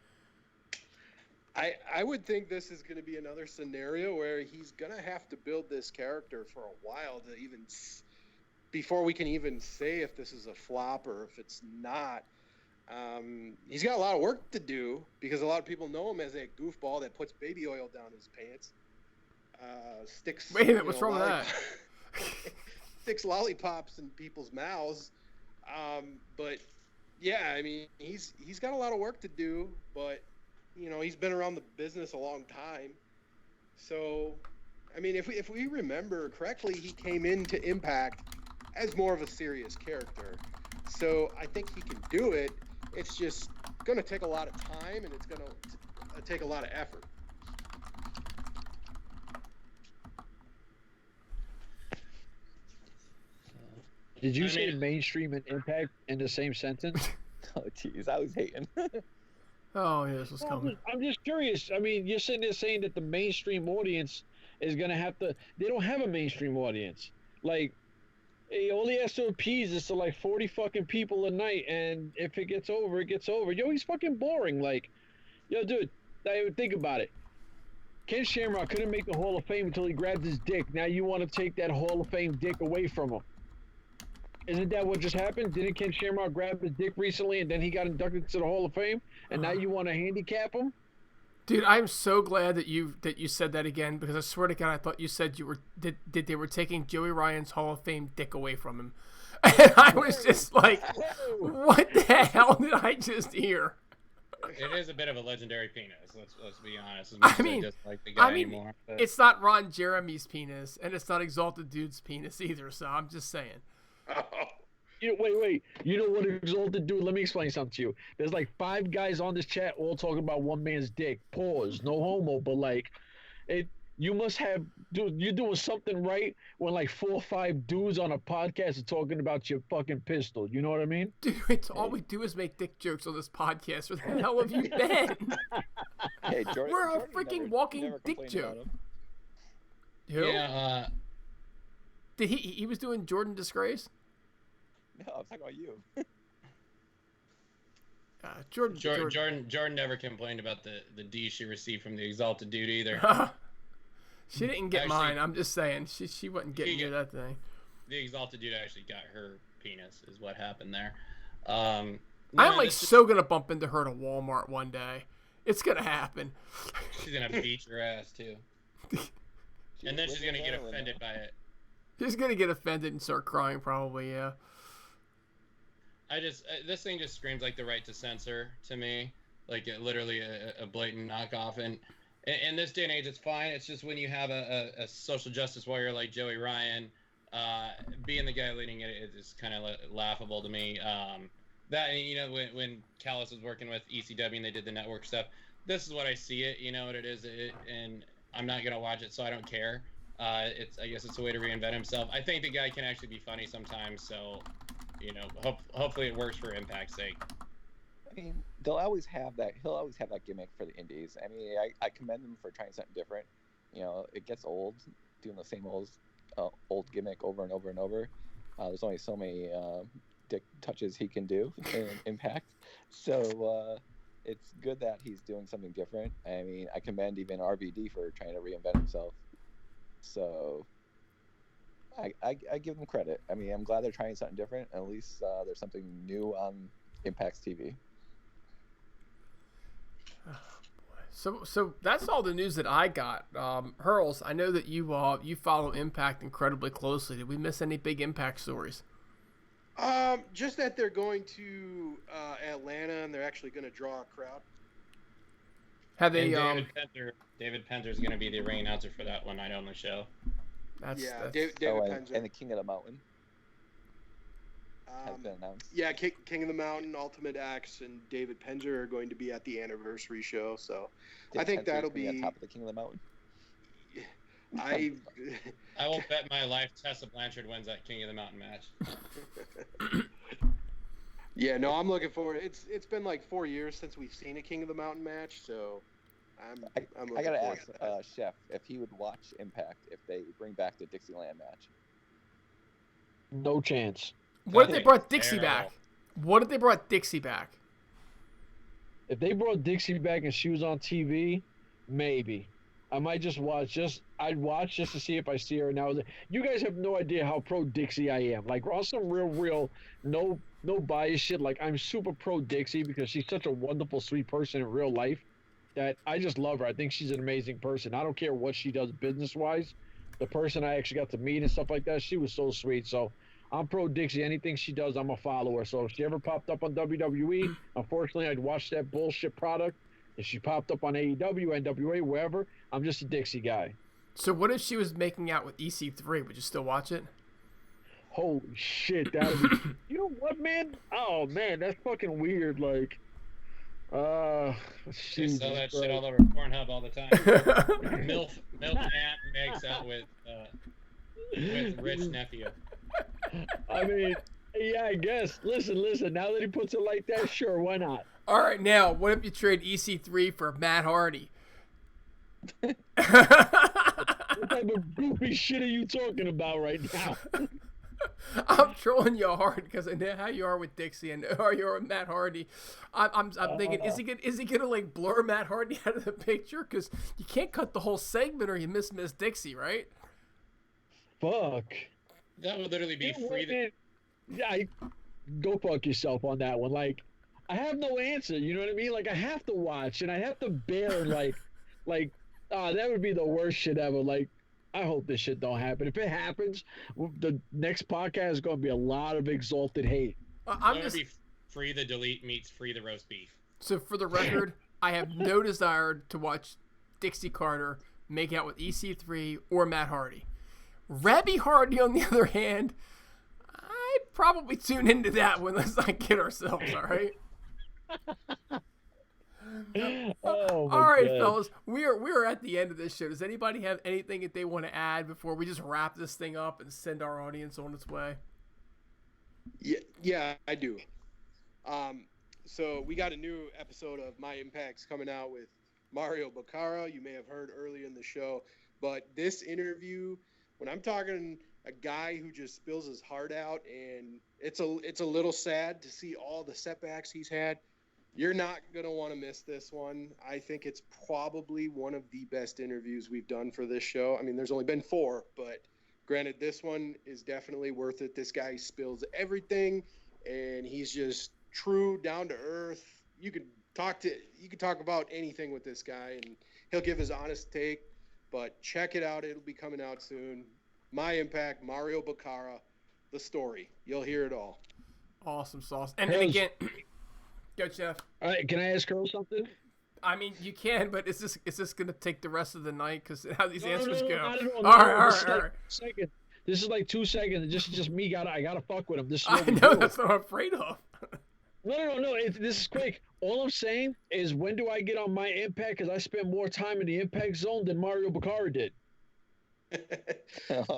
E: I would think this is going to be another scenario where he's going to have to build this character for a while to even, before we can even say if this is a flop or if it's not. He's got a lot of work to do, because a lot of people know him as a goofball that puts baby oil down his pants. Sticks.
A: Wait a minute, what's wrong with that?
E: Sticks lollipops in people's mouths. But yeah, I mean, he's got a lot of work to do, but he's been around the business a long time. So, I mean, if we remember correctly, he came into Impact as more of a serious character. So I think he can do it. It's just going to take a lot of time, and it's going to take a lot of effort.
C: Did you say mainstream and Impact in the same sentence?
D: Oh, jeez, I was hating.
A: Oh, yeah, this was coming.
C: I'm just curious. I mean, you're sitting there saying that the mainstream audience is going to have to... They don't have a mainstream audience. Like, all he has to appease is to, like, 40 fucking people a night, and if it gets over, it gets over. Yo, he's fucking boring. Like, yo, dude, think about it. Ken Shamrock couldn't make the Hall of Fame until he grabbed his dick. Now you want to take that Hall of Fame dick away from him. Isn't that what just happened? Didn't Ken Shamrock grab his dick recently, and then he got inducted to the Hall of Fame, and now you want to handicap him?
A: Dude, I'm so glad that you said that again, because I swear to God, I thought you said they were taking Joey Ryan's Hall of Fame dick away from him, and I was just like, what the hell did I just hear?
B: It is a bit of a legendary penis. Let's be honest.
A: I mean,
B: like the guy anymore, but...
A: It's not Ron Jeremy's penis, and it's not Exalted Dude's penis either. So I'm just saying.
C: Wait. You know what Exalted Dude? Let me explain something to you. There's like 5 guys on this chat all talking about one man's dick. Pause. No homo, but like, you must have, dude. You're doing something right when like 4 or 5 dudes on a podcast are talking about your fucking pistol. You know what I mean?
A: Dude, it's all we do is make dick jokes on this podcast. Where the hell have you been?
D: Hey, Jordan,
A: we're a freaking walking dick joke. Who?
B: Yeah.
A: Did he was doing Jordan Disgrace?
D: No, I'm talking about you.
B: Jordan never complained about the D she received from the Exalted Dude either.
A: She didn't get mine. I'm just saying she wasn't getting near that thing.
B: The Exalted Dude actually got her penis, is what happened there.
A: I'm so gonna bump into her at a Walmart one day. It's gonna happen.
B: She's gonna beat your ass too, and then she's gonna get offended by it.
A: She's gonna get offended and start crying, probably. Yeah.
B: This thing just screams like the right to censor to me, like literally a blatant knockoff. And in this day and age, it's fine. It's just when you have a social justice warrior like Joey Ryan, being the guy leading it is kind of laughable to me. That, you know, when Callis was working with ECW and they did the network stuff, this is what I see it. You know what it is, and I'm not gonna watch it, so I don't care. I guess it's a way to reinvent himself. I think the guy can actually be funny sometimes, so you know, hopefully it works for Impact's sake.
D: I mean, they'll always have that. He'll always have that gimmick for the indies. I mean, I commend them for trying something different. You know, it gets old doing the same old gimmick over and over and over. There's only so many dick touches he can do in Impact, so it's good that he's doing something different. I mean, I commend even RVD for trying to reinvent himself. So I give them credit. I mean, I'm glad they're trying something different. At least there's something new on Impact's TV.
A: So that's all the news that I got. Hurls, I know that you follow Impact incredibly closely. Did we miss any big Impact stories?
E: Just that they're going to Atlanta and they're actually going to draw a crowd.
A: Have they?
B: David Penzer is going to be the ring announcer for that one night on the show.
E: David
D: Penzer. And the King of the Mountain has been announced.
E: Yeah, King of the Mountain, Ultimate X, and David Penzer are going to be at the anniversary show. So I think that'll be
D: on top of the King of the Mountain.
E: I
B: will bet my life Tessa Blanchard wins that King of the Mountain match.
E: Yeah, no, I'm looking forward. It's been like 4 years since we've seen a King of the Mountain match, so
D: I gotta ask Chef if he would watch Impact if they bring back the Dixieland match.
C: No chance.
A: What if they brought Dixie back? What if they brought Dixie back?
C: If they brought Dixie back and she was on TV, maybe. I might just watch. I'd watch just to see if I see her now. You guys have no idea how pro Dixie I am. Like, on some real, no bias shit. Like, I'm super pro Dixie because she's such a wonderful, sweet person in real life that I just love her. I think she's an amazing person. I don't care what she does business-wise. The person I actually got to meet and stuff like that, she was so sweet. So I'm pro Dixie. Anything she does, I'm a follower. So if she ever popped up on WWE, unfortunately, I'd watch that bullshit product. If she popped up on AEW, NWA, wherever, I'm just a Dixie guy.
A: So what if she was making out with EC3? Would you still watch it?
C: Holy shit, that would be... You know what, man? Oh, man, that's fucking weird. Like,
B: they sell that shit all over Pornhub all the time. Milf Aunt makes out with Rich nephew.
C: I mean, yeah, I guess. Listen. Now that he puts it like that, sure, why not?
A: All right, now, what if you trade EC3 for Matt Hardy?
C: What type of goofy shit are you talking about right now?
A: I'm trolling you hard because I know how you are with Dixie and how you are with Matt Hardy. I'm thinking, is he gonna like blur Matt Hardy out of the picture? Because you can't cut the whole segment or you miss Dixie, right?
C: Fuck.
B: That would literally be free.
C: Go fuck yourself on that one. Like, I have no answer. You know what I mean? Like, I have to watch and I have to bear that would be the worst shit ever. Like, I hope this shit don't happen. If it happens, the next podcast is going to be a lot of exalted hate.
B: I'm going to be Free the Delete meets Free the Roast Beef.
A: So for the record, I have no desire to watch Dixie Carter make out with EC3 or Matt Hardy. Rebby Hardy, on the other hand, I'd probably tune into that one. Let's not kid ourselves, all right? All right, fellas, we are at the end of this show. Does anybody have anything that they want to add before we just wrap this thing up and send our audience on its way?
E: Yeah, I do. So we got a new episode of My Impacts coming out with Mario Baccara. You may have heard earlier in the show, but this interview, when I'm talking a guy who just spills his heart out, and it's a little sad to see all the setbacks he's had. You're not going to want to miss this one. I think it's probably one of the best interviews we've done for this show. I mean, there's only been 4, but granted, this one is definitely worth it. This guy spills everything, and he's just true, down to earth. You can talk about anything with this guy, and he'll give his honest take. But check it out. It'll be coming out soon. My Impact, Mario Baccara, the story. You'll hear it all.
A: Awesome sauce. And
C: Hurls.
A: again, go, Jeff.
C: All right, can I ask Hurls something?
A: I mean, you can, but is this gonna take the rest of the night? Because how these answers go.
C: Not at all.
A: All right.
C: Second. This is like 2 seconds. Just me. I gotta fuck with him. This is
A: I
C: what we
A: know,
C: do.
A: that's what I'm afraid of.
C: No. This is quick. All I'm saying is, when do I get on my Impact? Because I spent more time in the Impact Zone than Mario Baccara did.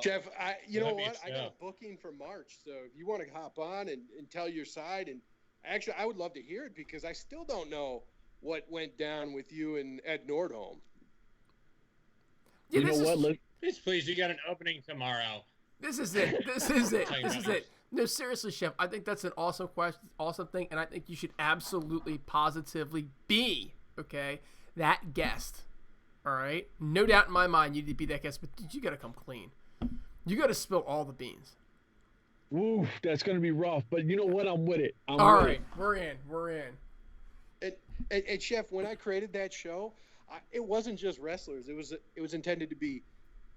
E: Jeff, you know
B: That'd be
E: what? I got
B: tough.
E: a booking for March, so if you want to hop on and tell your side, and actually, I would love to hear it because I still don't know what went down with you and Ed Nordholm.
A: Yeah,
C: You know what?
B: Please, you got an opening tomorrow.
A: This is it. This is it. No, seriously, Chef. I think that's an awesome question, awesome thing, and I think you should absolutely, positively be that guest. All right, no doubt in my mind you need to be that guest, but you got to come clean. You got to spill all the beans.
C: Ooh, that's gonna be rough. But you know what? I'm with it.
A: All right, we're in.
E: And Chef, when I created that show, it wasn't just wrestlers. It was intended to be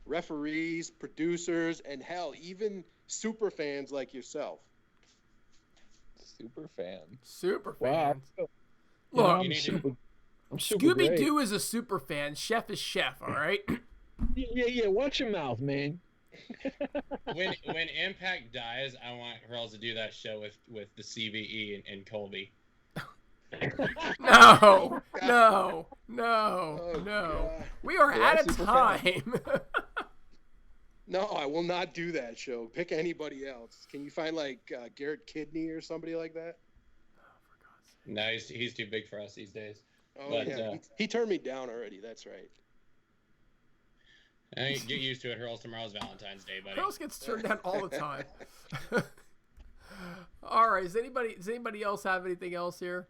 E: referees, producers, and hell, even super fans like yourself.
D: Super fan.
A: Super
C: Wow.
A: fans.
C: Look,
A: Look,
C: I'm super
A: Scooby
C: great.
A: Doo is a super fan. Chef is Chef. All right.
C: Yeah. Watch your mouth, man.
B: When Impact dies, I want Hurls to do that show with the CVE and Colby.
A: No.
E: God.
A: We are
D: Yeah,
A: out of
D: super
A: time.
E: No, I will not do that show. Pick anybody else. Can you find like Garrett Kidney or somebody like that?
B: No, he's too big for us these days.
E: Oh
B: But,
E: yeah, he turned me down already. That's right.
B: I mean, get used to it. Hurls, tomorrow's Valentine's Day, buddy.
A: Girls gets turned down all the time. All right. Does anybody else have anything else here?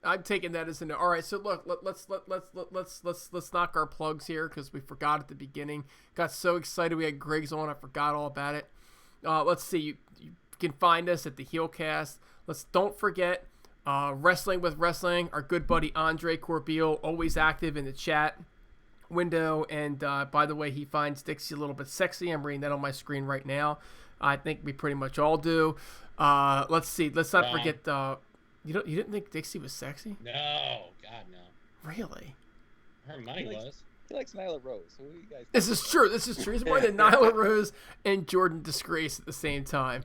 A: I'm taking that as a no. All right. So look, let's knock our plugs here because we forgot at the beginning. Got so excited we had Griggs on. I forgot all about it. Let's see. You can find us at the Heelcast. Don't forget. Wrestling with Wrestling, our good buddy Andre Corbeil, always active in the chat window. And by the way, he finds Dixie a little bit sexy. I'm reading that on my screen right now. I think we pretty much all do. Let's see. Let's not forget. You didn't think Dixie was sexy?
B: No, God no.
A: Really?
B: Her money was.
D: He likes Nyla Rose. Who are you guys?
A: This is true. He's more than Nyla Rose and Jordan Disgrace at the same time.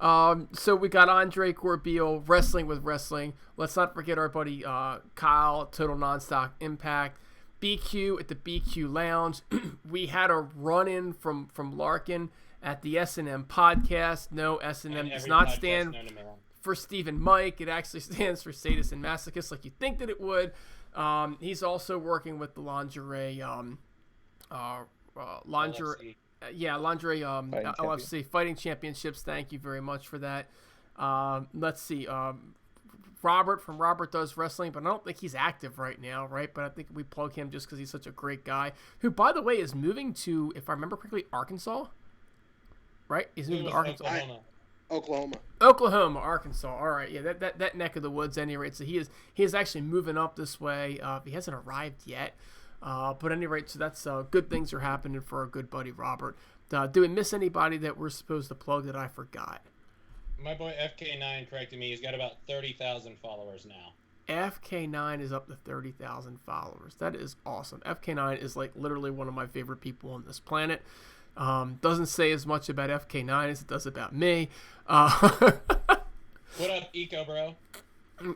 A: So we got Andre Corbeil, Wrestling with Wrestling. Let's not forget our buddy Kyle, Total Nonstop Impact. BQ at the BQ Lounge. We had a run-in from Larkin at the S&M podcast. No, S&M does not stand for Steve and Mike. It actually stands for Sadist and Masochist, like you think that it would. He's also working with the lingerie
B: LFC.
A: Lingerie
D: Fighting
A: LFC Fighting Championships. Thank you very much for that. Let's see. Robert from Robert Does Wrestling, but I don't think he's active right now, right? But I think we plug him just because he's such a great guy, who, by the way, is moving to, if I remember correctly, Arkansas, right? He's moving to Arkansas. Oklahoma, Arkansas. All right, yeah, that neck of the woods, at any rate. So he is actually moving up this way. He hasn't arrived yet. But at any rate, so that's good things are happening for our good buddy Robert. Do we miss anybody that we're supposed to plug that I forgot?
B: My boy FK9 corrected me. He's got about 30,000 followers now.
A: FK9 is up to 30,000 followers. That is awesome. FK9 is like literally one of my favorite people on this planet. Doesn't say as much about FK9 as it does about me.
B: What up, Eco Bro?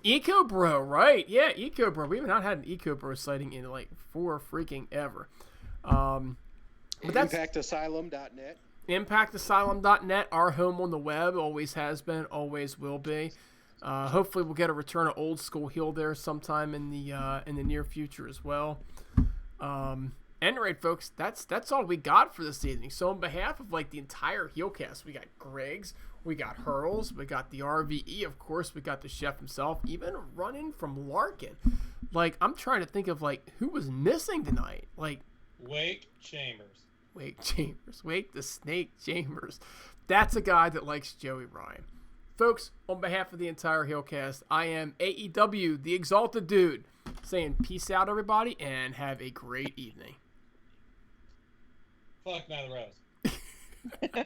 A: Eco Bro, right? Yeah, Eco Bro. We have not had an Eco Bro sighting in like for freaking ever. But that's
E: ImpactAsylum.net.
A: ImpactAsylum.net, our home on the web, always has been, always will be. Hopefully, we'll get a return of Old School Heel there sometime in the near future as well. Anyway, folks, that's all we got for this evening. So, on behalf of like the entire Heelcast, we got Griggs, we got Hurls, we got the RVE, of course, we got the chef himself, even running from Larkin. Like, I'm trying to think of like who was missing tonight. Like
B: Wake Chambers.
A: Wake the Snake Chambers. That's a guy that likes Joey Ryan. Folks, on behalf of the entire Heelcast, I am AEW, the Exalted Dude, saying peace out, everybody, and have a great evening.
B: Fuck Nyla Rose.